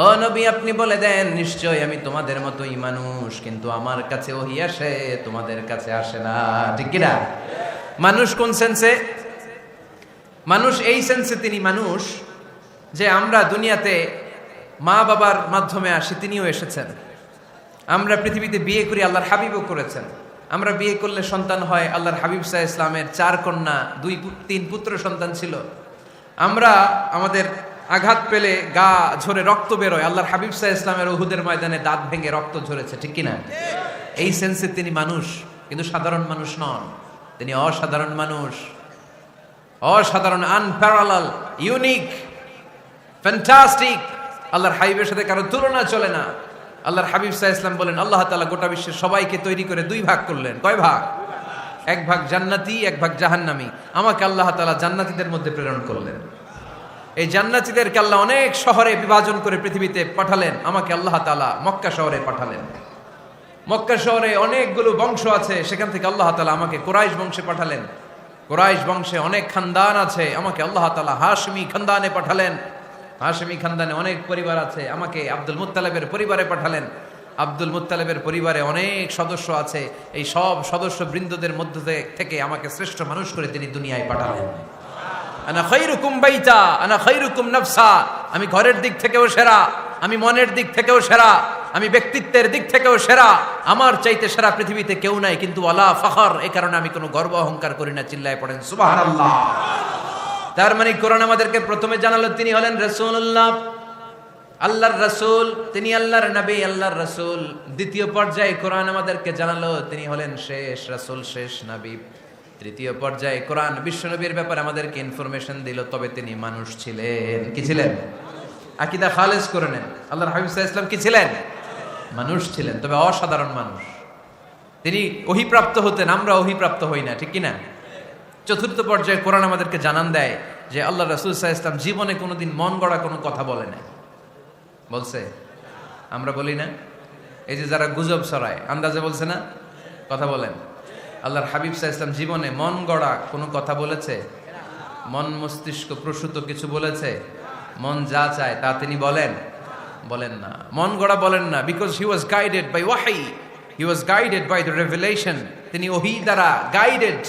ও নবী, আপনি বলে দেন নিশ্চয় আমি তোমাদের মতোই মানুষ, কিন্তু আমার কাছে ওহী আসে, তোমাদের কাছে আসে না, ঠিক কিনা? মানুষ কোন সেন্সে? মানুষ এই সেন্সে তিনি মানুষ যে আমরা দুনিয়াতে মা বাবার মাধ্যমে আসি, তিনিও এসেছেন। আমরা পৃথিবীতে বিয়ে করি, আল্লাহর হাবিবও করেছেন। আমরা বিয়ে করলে সন্তান হয়, আল্লাহর হাবিব সাল্লাল্লাহু আলাইহি ইসলামের 4 কন্যা, 3 পুত্র সন্তান ছিল। আমরা আমাদের আঘাত পেলে গা ঝরে রক্ত বেরোয়, আল্লাহর হাবিব সাল্লাল্লাহু আলাইহি ইসলামের উহুদের ময়দানে দাঁত ভেঙে রক্ত ঝরেছে, ঠিক কিনা? এই সেন্সে তিনি মানুষ, কিন্তু সাধারণ মানুষ নন, তিনি অসাধারণ মানুষ, অসাধারণ, আনপ্যারালাল, ইউনিক, ফ্যান্টাস্টিক। আল্লাহর হাবিবের সাথে কারো তুলনা চলে না। আল্লাহর হাবিব সাল্লাল্লাহু আলাইহি ওয়াসাল্লাম বলেন আল্লাহ তাআলা গোটা বিশ্বের সবাইকে তৈরি করে 2 ভাগ করলেন। কয় ভাগ? 1 ভাগ জান্নাতি, 1 ভাগ জাহান্নামী। আমাকে আল্লাহ তাআলা জান্নাতীদের মধ্যে প্রেরণ করলেন। এই জান্নাতীদেরকে আল্লাহ অনেক শহরে বিভাজন করে পৃথিবীতে পাঠালেন, আমাকে আল্লাহ তাআলা মক্কা শহরে পাঠালেন। মক্কা শহরে অনেকগুলো বংশ আছে, সেখান থেকে আল্লাহ তাআলা আমাকে কুরাইশ বংশে পাঠালেন। কুরাইশ বংশে অনেক খানদান আছে, আমাকে আল্লাহ তাআলা হাশমি খানদানে পাঠালেন। হাশমি খানদানে অনেক পরিবার আছে, আমাকে আব্দুল মুত্তালিবের পরিবারে পাঠালেন। আব্দুল মুত্তালিবের পরিবারে অনেক সদস্য আছে, এই সব সদস্য বৃন্দদের মধ্যে থেকে আমাকে শ্রেষ্ঠ মানুষ করে তিনি দুনিয়ায় পাঠালেন। আনা খায়রুকুম বাইতা আনা খায়রুকুম নাফসা, আমি ঘরের দিক থেকেও সেরা, আমি মনের দিক থেকেও সেরা, আমি ব্যক্তিত্বের দিক থেকেও সেরা, আমার চাইতে সেরা পৃথিবীতে কেউ নাই, কিন্তু ওয়ালা ফখর, এই কারণে আমি কোনো গর্ব অহংকার করি না। চিল্লায় পড়েন সুবহানাল্লাহ। তার মানে কোরআন আমাদেরকে প্রথমে জানালো তিনি হলেন রাসূলুল্লাহ। আল্লাহর রাসূল, তিনি আল্লাহর নবী, আল্লাহর রাসূল। দ্বিতীয় পর্যায়ে কোরআন আমাদেরকে জানালো তিনি হলেন শেষ রাসূল, শেষ নবী। তৃতীয় পর্যায়ে কোরআন বিশ্বনবীর ব্যাপারে আমাদেরকে ইনফরমেশন দিল, তবে তিনি মানুষ ছিলেন। কি ছিলেন? আকীদা খালেজ করে নেন, আল্লাহর হাবিব সাল্লাল্লাহু আলাইহি ওয়াসাল্লাম কি ছিলেন? মানুষ ছিলেন, তবে অসাধারণ মানুষ। তিনি ওহীপ্রাপ্ত হতেন, আমরা ওহীপ্রাপ্ত হই না, ঠিক কি না? চতুর্থ পর্যায়ে কোরআন আমাদেরকে জানান দেয় যে আল্লাহ রাসূল সাল্লাল্লাহু আলাইহি ওয়াসাল্লাম জীবনে কোনোদিন মন গড়া কোনো কথা বলে না। বলছে? আমরা বলি না? এই যে যারা গুজব ছড়ায়, আন্দাজে বলছে না? কথা বলেন। আল্লাহর হাবিব সাল্লাল্লাহু আলাইহি ওয়াসাল্লাম জীবনে মন গড়া কোনো কথা বলেছে? মন মস্তিষ্ক প্রসূত কিছু বলেছে? মন যা চায় তা তিনি বলেন? বলেন না। মন গড়া বলেন না, because he was guided by ওয়াহি, he was guided by the revelation. তিনি ওহী দ্বারা গাইডেড,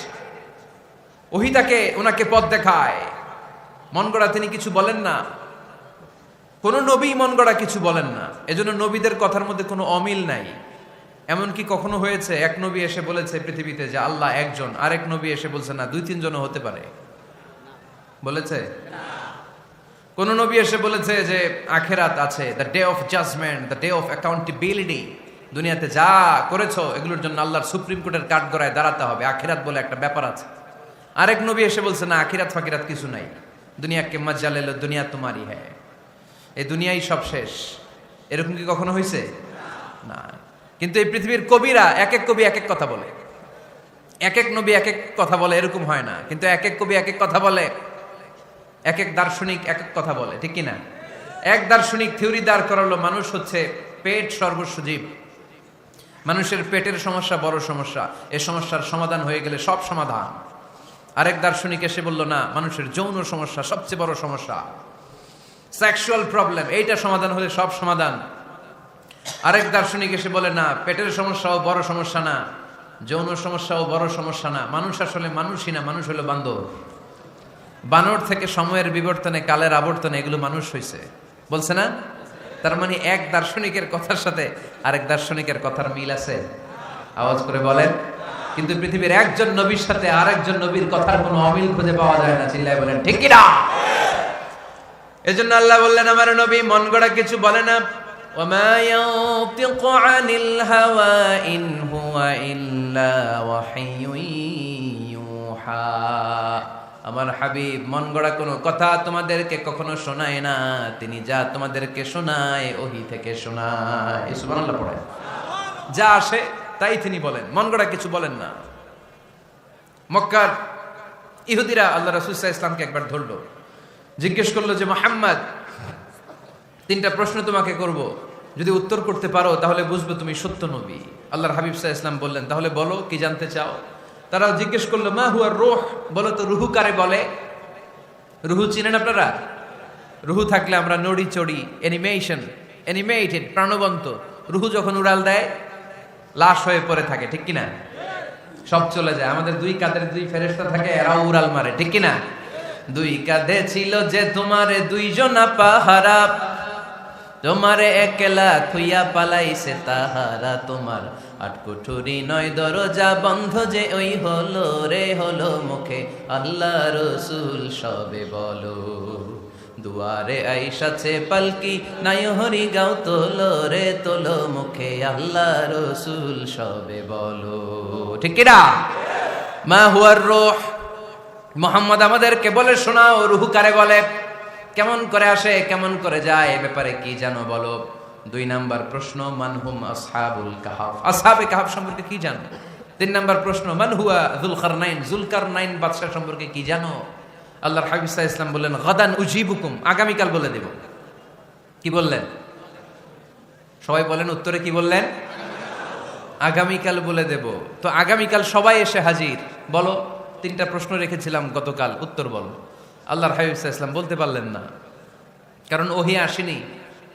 ওহী তাকে ওনাকে পথ দেখায়। মন গড়া তিনি কিছু বলেন না, কোন নবী মন গড়া কিছু বলেন না। এজন্য নবীদের কথার মধ্যে কোনো অমিল নাই। এমনকি কখনো হয়েছে এক নবী এসে বলেছে পৃথিবীতে যে আল্লাহ একজন, আরেক নবী এসে বলছে না 2-3 জনও হতে পারে? বলেছে? কোন নবী এসে বলেছে যে আখিরাত আছে, the day of judgement, the day of accountability, দুনিয়াতে যা করেছো এগুলোর জন্য আল্লাহর সুপ্রিম কোর্টের কাঠগড়ায় দাঁড়াতে হবে, আখিরাত বলে একটা ব্যাপার আছে? আরেক নবী এসে বলছে না আখিরাত ফাকিরাত কিছু নাই, দুনিয়াকে মজা লেলো, দুনিয়া তোমারই হ্যাঁ, এই দুনিয়াই সব শেষ। এরকম কি কখনো হয়েছে? না। কিন্তু এই পৃথিবীর কবিরা, এক এক কবি এক এক কথা বলে, এক এক নবী এক এক কথা বলে, এরকম হয় না। কিন্তু এক এক কবি এক এক কথা বলে, এক এক দার্শনিক এক এক কথা বলে, ঠিক কিনা? এক দার্শনিক থিওরি দাঁড় করালো মানুষ হচ্ছে পেট সর্বস্ব জীব, মানুষের পেটের সমস্যা বড় সমস্যা, এ সমস্যার সমাধান হয়ে গেলে সব সমাধান। আরেক দার্শনিক এসে বলল না, মানুষের যৌন সমস্যা সবচেয়ে বড় সমস্যা, সেক্সুয়াল প্রবলেম, এইটা সমাধান হলে সব সমাধান। আরেক দার্শনিক এসে বলে না, পেটের সমস্যাও বড় সমস্যা না, যৌন সমস্যাও বড় সমস্যা না, মানুষ আসলে মানুষই না, মানুষ হলো বান্দর। বানর থেকে সময়ের বিবর্তনে, কালের আবর্তনে এগুলো মানুষ হয়েছে, বলছে না? তার মানে এক দার্শনিকের কথার সাথে আরেক দার্শনিকের কথার মিল আছে? আওয়াজ করে বলেন। কিন্তু পৃথিবীর একজন নবীর সাথে আরেকজন নবীর কথার কোনো অমিল খুঁজে পাওয়া যায় না, চিল্লায় বলেন ঠিক কি না? এজন্য আল্লাহ বললেন আমার নবী মন গড়া কিছু বলে না। ওয়ামা ইয়ানতিকু আনিল হাওয়া ইন হুয়া ইল্লা ওয়াহিয়ুন ইউহা। আমার হাবিব মন গড়া কোনো কথা তোমাদেরকে কখনো শোনায় না, তিনি যা তোমাদেরকে শোনায় ওহী থেকে শোনায়। সুবহানাল্লাহ পড়ে। যা আসে তাই তিনি বলেন, মন গড়া কিছু বলেন না। মক্কার ইহুদিরা আল্লাহ রাসূল সাল্লাল্লাহু আলাইহি ওয়াসাল্লামকে একবার ধরলো, জিজ্ঞেস করলো যে মুহাম্মদ, 3টা প্রশ্ন তোমাকে করব, যদি উত্তর করতে পারো তাহলে বুঝবো তুমি সত্য নবী। আল্লাহর হাবিব সাল্লাল্লাহু আলাইহি ওয়াসাল্লাম বললেন, তাহলে বলো কি জানতে চাও? তারা জিজ্ঞেস করলো মা হুয়া রূহ, বলো তো রুহু কারে বলে? রুহু চিনেন আপনারা? রুহু থাকলে আমরা নড়ি চড়ি, অ্যানিমেশন, অ্যানিমেটেড, প্রাণবন্ত। রুহু যখন উড়াল দেয় লাশ হয়ে পড়ে থাকে, ঠিক কিনা? সব চলে যায়। আমাদের 2 কাঁধের 2 ফেরেশতা থাকে, এরাও উড়াল মারে, ঠিক কিনা? 2 কাঁধে ছিল যে তোমারে 2 জনা পাহারা, তোমারে একলা থুইয়া পালাইছে তাহারা, তোমার 8 কুঠুরি 9 দরজা বন্ধ যে ওই হলো রে হলো মুখে আল্লাহ রসুল সবে বলো, দুয়ারে আইসাছে পালকি নাই হরি গাও তোলো রে তোলো মুখে আল্লাহ রসুল সবে বলো, ঠিক কিনা? মা হুয়ার রূহ, মুহাম্মদ আমাদেরকে বলে শোনাও রুহু কারে বলে, কেমন করে আসে, কেমন করে যায়, এ ব্যাপারে কি জানো বলো। 2 নাম্বার প্রশ্ন মানহুম আসহাবুল কাহাফ, আসহাবে কাহাফ সম্পর্কে কি জানো? 3 নাম্বার প্রশ্ন মান হুয়া যুলকারনাইন, যুলকারনাইন বাদশা সম্পর্কে কি জানো? আল্লাহর হাবিব সাল্লাল্লাহু আলাইহি ওয়াসাল্লাম বললেন গাদান উজিবুকুম, আগামীকাল বলে দেব। কি বললেন? সবাই বলেন উত্তরে কি বললেন? আগামীকাল বলে দেব। তো আগামীকাল সবাই এসে হাজির, বলো 3টা প্রশ্ন রেখেছিলাম গতকাল, উত্তর বলো। আল্লাহর হাবিব সাল্লাল্লাহু আলাইহি ওয়াসাল্লাম বলতে পারলেন না, কারণ ওহী আসেনি।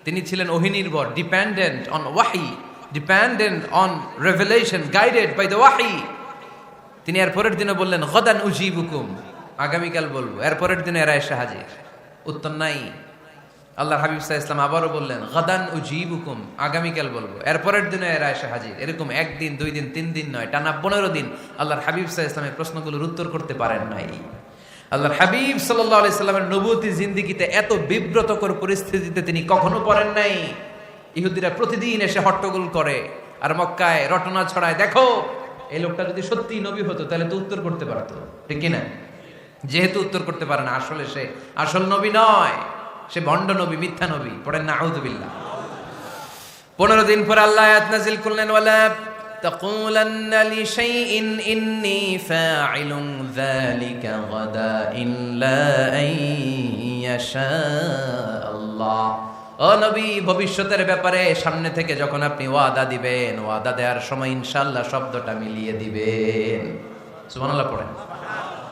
তিনি ছিলেন ওহী নির্ভর, ডিপেন্ডেন্ট অন ওয়াহি, dependent on revelation, guided by the ওয়াহি। তিনি এর পরের দিনে বললেন গাদান উজিবুকুম, আগামীকাল বলবো। এর পরের দিনে এরা এসে হাজির, উত্তর নাই। আল্লাহর হাবিব সাল্লাল্লাহু আলাইহি ওয়াসাল্লাম আবারও বললেন গাদান উজিবুকুম, আগামীকাল বলবো। এর পরের দিনে এরা এসে হাজির। এরকম 1 দিন 2 দিন 3 দিন নয়, টানা 15 দিন আল্লাহর হাবিব সাল্লাল্লাহু আলাইহি ওয়াসাল্লাম প্রশ্নগুলোর উত্তর করতে পারেন নাই। আল্লাহর হাবিব সাল্লাল্লাহু আলাইহি সাল্লামের নবুয়তি জিন্দেগিতে এত বিব্রতকর পরিস্থিতিতে তিনি কখনো পড়েন নাই। ইহুদিরা প্রতিদিন এসে হট্টগোল করে আর মক্কায় রটনা ছড়ায়, দেখো এই লোকটা যদি সত্যি নবী হতো তাহলে তো উত্তর করতে পারতো, ঠিক কি না? যেহেতু উত্তর করতে পারে না, আসলে সে আসল নবী নয়, সে ভণ্ড নবী, মিথ্যা নবী। পড়েন না আউযুবিল্লাহ। 15 দিন পর আল্লাহ আয়াত নাযিল করলেন, ওয়ালা তাকুলান্না লিশাইইন ইন্নী ফাইলুন যালিকা গাদা ইল্লা আইয়াশা আল্লাহ। ও নবী, ভবিষ্যতের ব্যাপারে সামনে থেকে যখন আপনি ওয়াদা দিবেন, ওয়াদা দেওয়ার সময় ইনশাআল্লাহ শব্দটা মিলিয়ে দিবেন। সুবহানাল্লাহ পড়েন।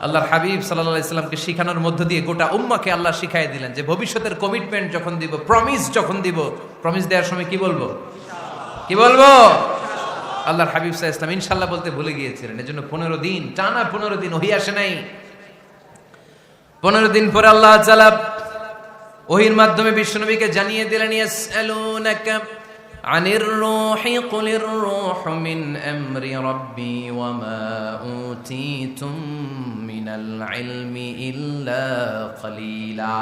আল্লাহর হাবিব সাল্লাল্লাহু আলাইহি সাল্লামকে শিখানোর মধ্য দিয়ে গোটা উম্মাহকে আল্লাহ শিখাই দিলেন যে ভবিষ্যতের কমিটমেন্ট যখন দিব, প্রমিস যখন দিব, প্রমিস দেওয়ার সময় কি বলবো? কি বলবো? আল্লাহর হাবিব সাল্লাল্লাহু আলাইহি সাল্লাম ইনশাআল্লাহ বলতে ভুলে গিয়েছিলেন। এজন্য 15 দিন টানা 15 দিন ওহী আসে নাই। 15 দিন পরে আল্লাহ তাআলা ওহীর মাধ্যমে বিশ্বনবীকে জানিয়ে দিলেন, ইয়াসআলুনাকা আনির রূহি কুলির রূহু মিন আমরি রাব্বি ওয়া মা উতীতুম মিনাল ইলমি ইল্লা কলিলা।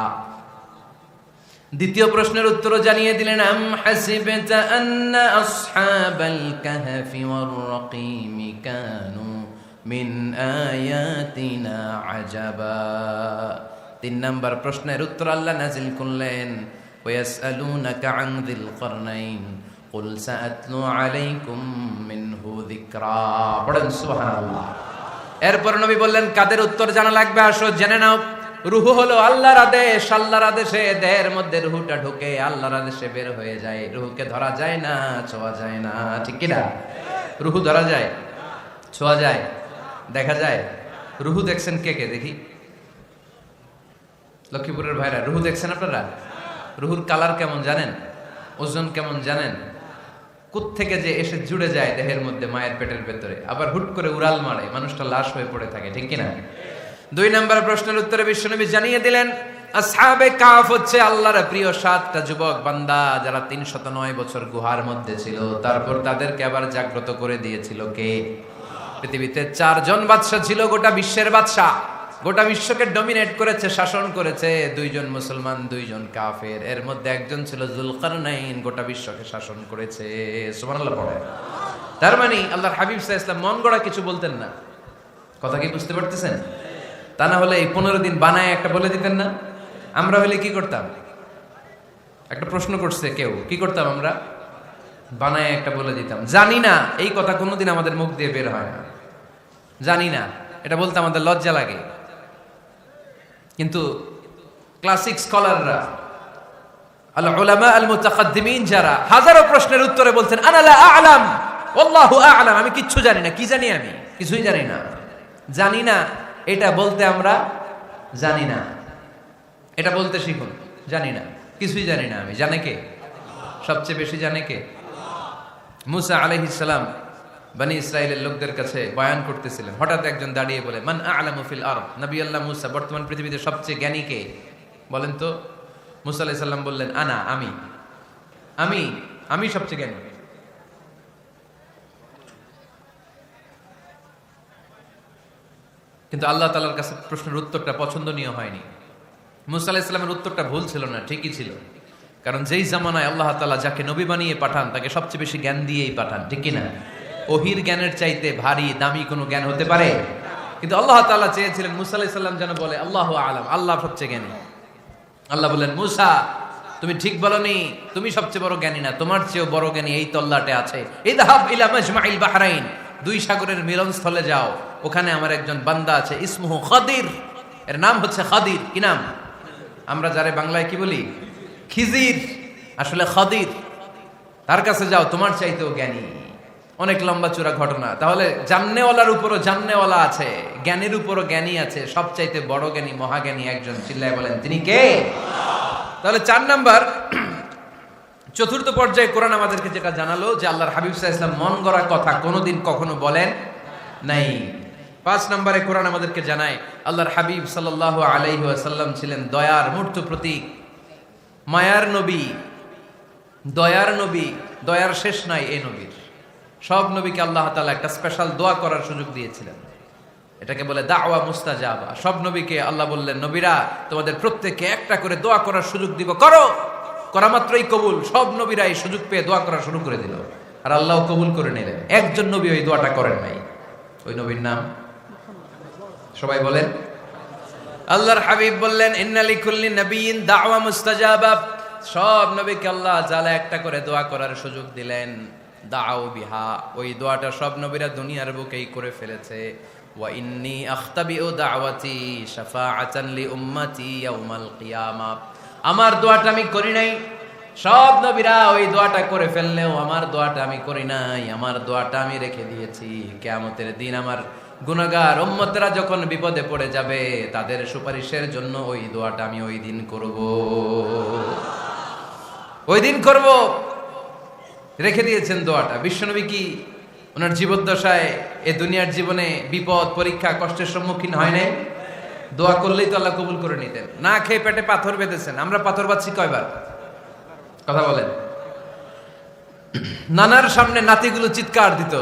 দ্বিতীয় প্রশ্নের উত্তরও জানিয়ে দিলেন, আম হাসিবতা আন্না আসহাবাল কাহফি ওয়ার রাকিম কানু মিন আয়াতিনা আজাবা। 3 নম্বর প্রশ্নের উত্তর আল্লাহ নাযিল করলেন, ওয়াসআলুনাকা আন যিল করনাইন কুল সাআতলু আলাইকুম মিনহু যিকরা। পড়েন সুবহানাল্লাহ। এরপর নবী বললেন, কাদের উত্তর জানা লাগবে? আসো জেনে নাও। রূহ হলো আল্লাহর আদেশ, আল্লাহর আদেশে দেহের মধ্যে রূহটা ঢুকে আল্লাহর আদেশে বের হয়ে যায়। রূহকে ধরা যায় না, ছোঁয়া যায় না, ঠিক কি না? রূহ ধরা যায়, ছোঁয়া যায়, দেখা যায়। রূহ দেখছেন কে কে? দেখি লক্ষ্মীপুরের ভাইরা, রূহ দেখছেন আপনারা? রূহুর কালার কেমন জানেন? ওজন কেমন জানেন? কোত্থেকে যে এসে জুড়ে যায় দেহের মধ্যে, মায়ের পেটের ভেতরে, আবার হুট করে উড়াল মারে, মানুষটা লাশ হয়ে পড়ে থাকে, ঠিক কিনা? 2 নম্বর প্রশ্নের উত্তরে বিশ্বনবী জানিয়ে দিলেন, আসহাবে কাহফ হচ্ছে আল্লাহর প্রিয় 7টা যুবক বান্দা যারা 309 বছর গুহার মধ্যে ছিল। তারপর তাদেরকে আবার জাগ্রত করে দিয়েছিল কে? পৃথিবীতে 4 জন বাদশা ছিল, গোটা বিশ্বের বাদশা, গোটা বিশ্বকে ডমিনেট করেছে, শাসন করেছে। 2 জন মুসলমান, 2 জন কাফের। এর মধ্যে একজন ছিল যুলকারনাইন, গোটা বিশ্বকে শাসন করেছে। সুবহানাল্লাহ পড়ে। তার মানে আল্লাহর হাবিব সাল্লাল্লাহু আলাইহি ওয়াসাল্লাম মন গড়া কিছু বলতেন না। কথা কি বুঝতে পারতেছেন? তা না হলে এই 15 দিন বানায় একটা বলে দিতেন না? আমরা হলে কি করতাম? একটা প্রশ্ন করছে কেউ, কি করতাম আমরা? বানায় একটা বলে দিতাম। জানি না, এই কথা কোনোদিন আমাদের মুখ দিয়ে বের হয় না। জানি না, এটা বলতে আমাদের লজ্জা লাগে। কিন্তু ক্লাসিক স্কলাররা, আল উলামা আল মুতাকাদ্দিমিন, যারা হাজারো প্রশ্নের উত্তরে বলছেন, আনা লা আ'লাম ওয়াল্লাহু আ'লাম, আমি কিচ্ছু জানি না। কি জানি? আমি কিছুই জানি না। জানি না এটা বলতে আমরা জানি না, এটা বলতে শিখুন। জানি না, কিছুই জানি না আমি। জানে কে? সবচেয়ে বেশি জানে কে? মুসা আলাইহিস সালাম বনি ইসরাইলের লোকদের কাছে বয়ান করতেছিলেন। হঠাৎ একজন দাঁড়িয়ে বলে, মান আ'লামু ফিল আরদ। নবী আল্লাহ মুসা, বর্তমান পৃথিবীতে সবচেয়ে জ্ঞানী কে বলেন তো? মুসা আলাইহিস সালাম বললেন, আনা, আমি আমি আমি সবচেয়ে জ্ঞানী। কিন্তু আল্লাহ তাআলার কাছে প্রশ্নের উত্তরটা পছন্দনীয় হয়নি। মুসা আলাইহিস সালামের উত্তরটা ভুল ছিল না, ঠিকই ছিল। কারণ যেই জামানায় আল্লাহ তাআলা যাকে নবী বানিয়ে পাঠান তাকে সবচেয়ে বেশি জ্ঞান দিয়েই পাঠান, ঠিক কি না? ওহির জ্ঞানের চাইতে ভারী দামি কোনো জ্ঞান হতে পারে? কিন্তু আল্লাহ তাআলা চেয়েছিলেন মুসা আলাইহিস সালাম যেন বলে আল্লাহু আ'লাম, আল্লাহ সবচেয়ে জ্ঞানী। আল্লাহ বললেন, মুসা তুমি ঠিক বলনি, তুমি সবচেয়ে বড় জ্ঞানী না, তোমার চেয়েও বড় জ্ঞানী এই তল্লাটে আছে। ইযহাব ইলা মাজমাইল বাহরাইন, 2 সাগরের মিলনস্থলে যাও, ওখানে আমার একজন বান্দা আছে, ইসমুহু খাদির, এর নাম হচ্ছে খাদির। কি নাম? আমরা যারে বাংলায় কি বলি? খিজির, আসলে খাদির। তার কাছে যাও, তোমার চাইতেও জ্ঞানী। অনেক লম্বা চূড়া ঘটনা। তাহলে জান্নেওয়ালার উপরও জান্নেওয়ালা আছে, জ্ঞানের উপরও জ্ঞানী আছে। সবচাইতে বড় জ্ঞানী, মহাজ্ঞানী একজন, চিল্লায় বলেন তিনি কে? তাহলে 4 নাম্বার, চতুর্থ পর্যায়ে কোরআন আমাদেরকে যেটা জানালো যে আল্লাহর হাবিব সাল্লাল্লাহু আলাইহি ওয়াসাল্লাম মন গড়া কথা কোনোদিন কখনো বলেন নাই। 5 নম্বরে কোরআন আমাদেরকে জানায় আল্লাহর হাবিব সাল্লাল্লাহু আলাইহি ওয়াসাল্লাম ছিলেন দয়ার মূর্ত প্রতীক, মায়ার নবী, দয়ার নবী। দয়ার শেষ নাই এই নবীর। সব নবীকে আল্লাহ তাআলা একটা স্পেশাল দোয়া করার সুযোগ দিয়েছিলেন। এটাকে বলে দাওয়া মুস্তাজাবা। সব নবীকে আল্লাহ বললেন, নবীরা তোমাদের প্রত্যেককে একটা করে দোয়া করার সুযোগ দিব, করো। করা মাত্রই কবুল। সব নবীরা এই সুযোগ পেয়ে দোয়া করা শুরু করে দিল, আর আল্লাহ কবুল করে নিলেন। একজন নবী ওই দোয়াটা করেন নাই। ওই নবীর নাম সবাই বলেন। আল্লাহর হাবিব বললেন, ইন্না লিকুল্লি নাবিয়্যিন দাওয়া মুস্তাজাবা। সব নবীকে আল্লাহ তাআলা একটা করে দোয়া করার সুযোগ দিলেন। দাও বিহা, ওই দোয়াটা সব নবীরা দুনিয়ার বুকেই করে ফেলেছে। ওয়া ইন্নী আখতাবিউ দাওয়াতি শাফাআতান লি উম্মতি ইয়াউমাল কিয়ামা। আমার দোয়াটা আমি করি নাই, সব নবীরা ওই দোয়াটা করে ফেললেও আমার দোয়াটা আমি করি নাই। আমার দোয়াটা আমি রেখে দিয়েছি কিয়ামতের দিন আমার গুনাহগার উম্মতরা যখন বিপদে পড়ে যাবে তাদের সুপারিশের জন্য ওই দোয়াটা আমি ওই দিন করব, ওই দিন করব। রেখে দিয়েছেন দোয়াটা। বিশ্বনবী কি ওনার জীবদ্দশায় এ দুনিয়ার জীবনে বিপদ পরীক্ষা কষ্টের সম্মুখীন হয় নাই? দোয়া করলেই তো আল্লাহ কবুল করে নিতেন। না খেয়ে পেটে পাথর বেঁধেছেন। আমরা পাথর বাঁধছি কয়বার? কথা বলেন। নানার সামনে নাতিগুলো চিৎকার দিত।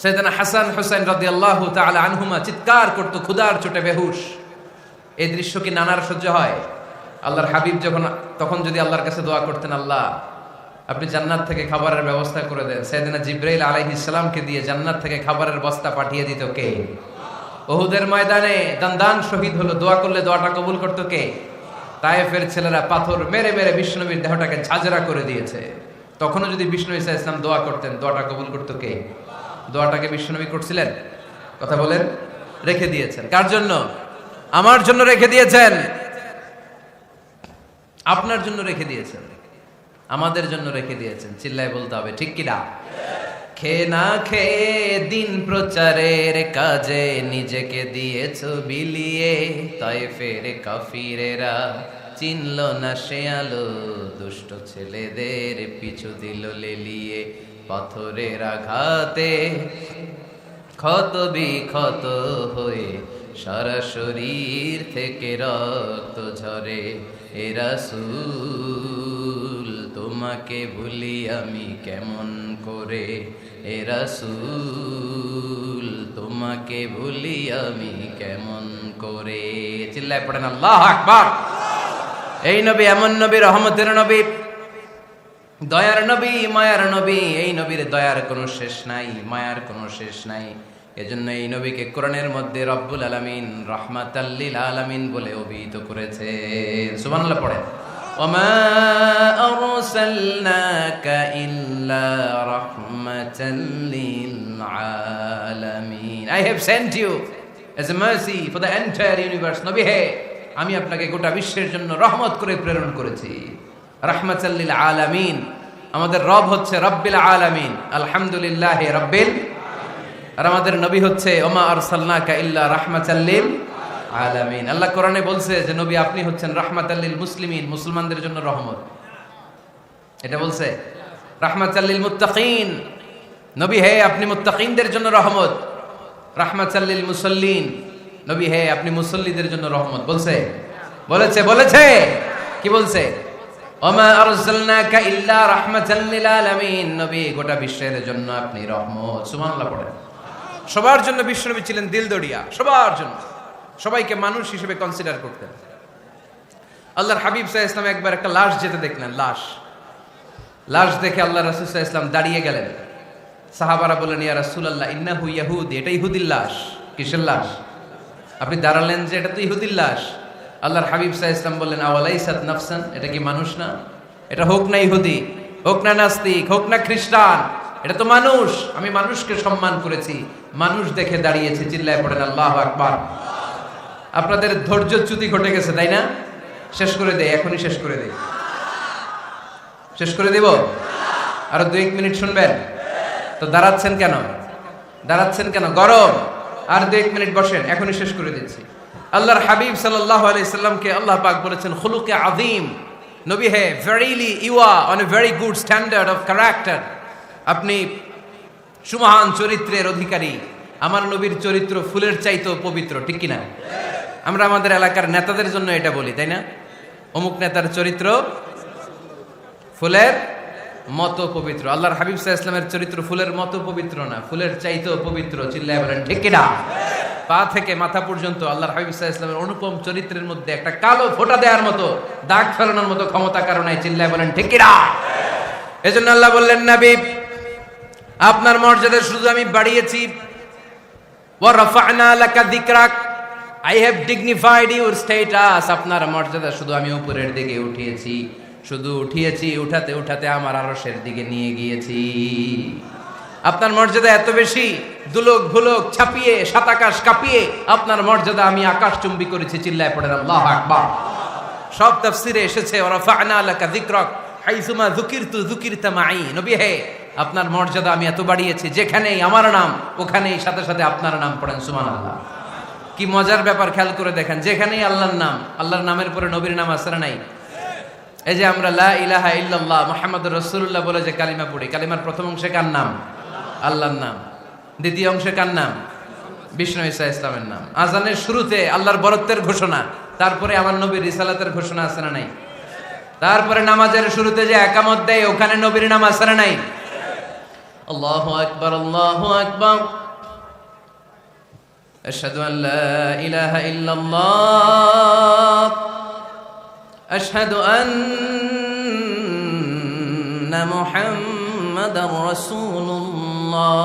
সাইয়েদনা হাসান হুসাইন রাদিয়াল্লাহু তাআলা আনহুমা চিৎকার করতো ক্ষুধার চোটে বেহুশ। এই দৃশ্য কি নানার সহ্য হয়? আল্লাহর হাবিব তখন যদি আল্লাহর কাছে দোয়া করতেন, আল্লাহ আপনি জান্নাত থেকে খাবারের ব্যবস্থা করে দেন, সাইয়েদনা জিবরাইল আলাইহিস সালামকে দিয়ে জান্নাত থেকে খাবারের বস্তা পাঠিয়ে দিত কে? উহুদের ময়দানে দান শহীদ হলো, দোয়া করলে দোয়াটা কবুল করতো কে? তায়েফের ছেলেরা পাথর মেরে মেরে বিষ্ণুনবীর দেহটাকে ঝাঁঝরা করে দিয়েছে। তখনও যদি বিষ্ণু ঈসা ইসলাম দোয়া করতেন, দোয়াটা কবুল করতো কে? দোয়াটাকে বিষ্ণুনবী করছিলেন? কথা বলেন। রেখে দিয়েছেন। কার জন্য? আমার জন্য রেখে দিয়েছেন, আপনার জন্য রেখে দিয়েছেন, আমাদের জন্য রেখে দিয়েছেন। চিল্লায় বলতে হবে ঠিক কিনা? খেয়ে না খেয়ে দিন প্রচারের কাজে নিজেকে দিয়েছ বিলিয়ে, তায়েফের কাফিরেরা চিনল না সে আলো, দুষ্ট ছেলেদের পিছু দিল লেলিয়ে। পাথরের আঘাতে ক্ষত বিক্ষত হয়ে সারা শরীর থেকে রক্ত ঝরে। এ রাসূল তোমাকে ভুলি আমি কেমন করে, এ রাসূল তোমাকে ভুলি আমি কেমন করে। চিল্লায় পড়েন আল্লাহু আকবার। এই নবী এমন নবী, রহমতের নবী, দয়ার নবী, মায়ার নবী। এই নবীর দয়ার কোনো শেষ নাই, মায়ার কোনো শেষ নাই। এজন্য এই নবীকে কোরআনের মধ্যে রব্বুল আলামিন রাহমাতাল লিল আলামিন বলে অভিহিত করেছে। সুবহানাল্লাহ পড়েন। ওমা আরসালনাকা ইল্লা রাহমাতাল লিল আলামিন। I have sent you as a mercy for the entire universe. নবী হে, আমি আপনাকে গোটা বিশ্বের জন্য রহমত করে প্রেরণ করেছি। রাহমাতাল লিল আলামিন। আমাদের রব হচ্ছে রব্বিল আলামিন, আলহামদুলিল্লাহি রাব্বিল। আর আমাদের নবী হচ্ছে ওমা আরসালনাকা ইল্লা রাহমাতাল লিল আলামিন। আল্লাহ কোরআনে বলছে যে নবী আপনি হচ্ছেন রাহমাতাল লিল মুসলিমিন, মুসলমানদের জন্য রহমত। এটা বলছে রাহমাতাল লিল মুত্তাকিন। নবী হে আপনি মুত্তাকিনদের জন্য রহমত। রাহমাতাল লিল মুসাল্লিন। নবী হে আপনি মুসল্লিদের জন্য রহমত। বলছে? বলেছে কি বলছে? ওমা আরসালনাকা ইল্লা রাহমাতাল লিল আলামিন। নবী গোটা বিশ্বের জন্য আপনি রহমত। সুবহানাল্লাহ পড়েন। সবার জন্য বিশ্বনবী ছিলেন দিলদরিয়া, সবার জন্য, সবাইকে মানুষ হিসেবে কনসিডার করতেন। আল্লাহর হাবিব সাল্লাল্লাহু আলাইহি ওয়াসাল্লাম একবার একটা লাশ যেতে দেখলেন। লাশ দেখে আল্লাহ রাসূল সাল্লাল্লাহু আলাইহি ওয়াসাল্লাম দাঁড়িয়ে গেলেন। সাহাবারা বললেন, ইয়া রাসূলুল্লাহ ইন্নাহু ইয়াহুদি। এটা ইহুদির লাশ। কিসের লাশ? আপনি দাঁড়ালেন যে এটা তো ইহুদির লাশ। আল্লাহর হাবিব সাল্লাল্লাহু আলাইহি ওয়াসাল্লাম বললেন, আওয়ালাইসাত নাফসান। এটা কি মানুষ না? এটা হোক না ইহুদি, হোক না নাস্তিক, হোক না খ্রিস্টান, এটা তো মানুষ। আমি মানুষকে সম্মান করেছি, মানুষ দেখে দাঁড়িয়েছি। চিল্লায় পড়েন আল্লাহু আকবার। আপনাদের ধৈর্যচ্যুতি ঘটে গেছে, তাই না? শেষ করে দেই, এখনই শেষ করে দেই। শেষ করে দেব? আরো 2-1 মিনিট শুনবেন তো? দাঁড়াচ্ছেন কেন? গরম। আর 2-1 মিনিট বসেন, এখনই শেষ করে দিচ্ছি। আল্লাহর হাবিব সাল্লাল্লাহু আলাইহি সাল্লামকে আল্লাহ পাক বলেছেন খুলুকে আযীম। নবী হে, verily you are on a very good standard of character. আপনি সুমহান চরিত্রের অধিকারী। আমার নবীর চরিত্র ফুলের চাইতেও পবিত্র, ঠিক কিনা? আমরা আমাদের এলাকার নেতাদের জন্য এটা বলি, তাই না? অমুক নেতার চরিত্র ফুলের মতো পবিত্র। আল্লাহর হাবিব সাল্লাল্লাহু আলাইহি ওয়াসাল্লামের চরিত্র ফুলের মতো পবিত্র না, ফুলের চাইতেও পবিত্র। চিল্লায় বলেন ঠিক কিনা? পা থেকে মাথা পর্যন্ত আল্লাহর হাবিব সাল্লাল্লাহু আলাইহি ওয়াসাল্লামের অনুপম চরিত্রের মধ্যে একটা কালো ফোঁটা দেওয়ার মতো, দাগ ফেলানোর মতো ক্ষমতা কারণে চিল্লায় বলেন ঠিক কি না? এজন্য আল্লাহ বললেন, নবী আপনার মর্যাদা শুধু আমি বাড়িয়েছি, ওয়া রাফা'না লাকা যিকরাক, I have dignified your status, আপনার মর্যাদা শুধু আমি উপরের দিকে উঠিয়েছি, শুধু উঠিয়েছি, উঠাতে উঠাতে আমার আরশের দিকে নিয়ে গিয়েছি। আপনার মর্যাদা এত বেশি, দুলক ভুলক ছাপিয়ে সাত আকাশ কাঁপিয়ে আপনার মর্যাদা আমি আকাশচুম্বী করেছি। চিল্লায় পড়েন আল্লাহু আকবার। সব তাফসিরে এসেছে ওয়া রাফা'না লাকা যিকরাক হাইসুমা যুকিরতু যুকিরতা মাই, নবী হে আপনার মর্যাদা আমি এত বাড়িয়েছি, যেখানেই আমার নাম ওখানেই সাথে সাথে আপনার নাম। পড়েন সুবহানাল্লাহ। কি মজার ব্যাপার, খেয়াল করে দেখেন, যেখানেই আল্লাহর নাম, আল্লাহর নামের পরে নবীর নাম আছে না নাই? এই যে আমরা লা ইলাহা ইল্লাল্লাহ মুহাম্মাদুর রাসূলুল্লাহ বলে যে কালিমা পড়ি, কালিমার প্রথম অংশে কার নাম? আল্লাহর নাম। দ্বিতীয় অংশে কার নাম? বিষ্ণু ঈসা ইসলামের নাম। আজানের শুরুতে আল্লাহর বরত্বের ঘোষণা, তারপরে আমার নবীর রিসালাতের ঘোষণা আছে না নাই? তারপরে নামাজের শুরুতে যে একামত দেয় ওখানে নবীর নাম আছে না নাই? আল্লাহু আকবার, আল্লাহু আকবার, আশহাদু আন লা ইলাহা ইল্লাল্লাহ, আশহাদু আন্না মুহাম্মাদার রাসূলুল্লাহ।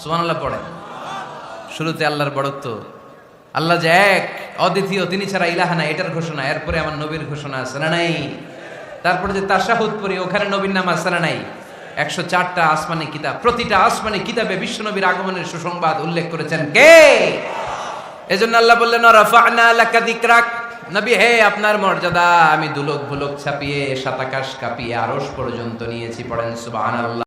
সুবহানাল্লাহ পড়েন। শুরুতে আল্লাহর বড়ত্ব, আল্লাহ যে এক অদ্বিতীয়, তিনি ছাড়া ইলাহা নাই, এটার ঘোষণা। এরপরে আমার নবীর ঘোষণা আছে না নাই? তারপরে যে তাশাহুদ পড়ি ওখানে নবীর নাম আছে না নাই? 104টা আসমানি কিতাব, প্রতিটা আসমানি কিতাবে বিশ্ব নবীর আগমনের সুসংবাদ উল্লেখ করেছেন কে? এজন্য আল্লাহ বললেন রাফা'না লাকা যিকরাক, নবী হে আপনার মর্যাদা আমি দুলক ভুলক ছাপিয়ে সাত আকাশ কাঁপিয়ে আরশ পর্যন্ত নিয়েছি। পড়েন সুবহানাল্লাহ।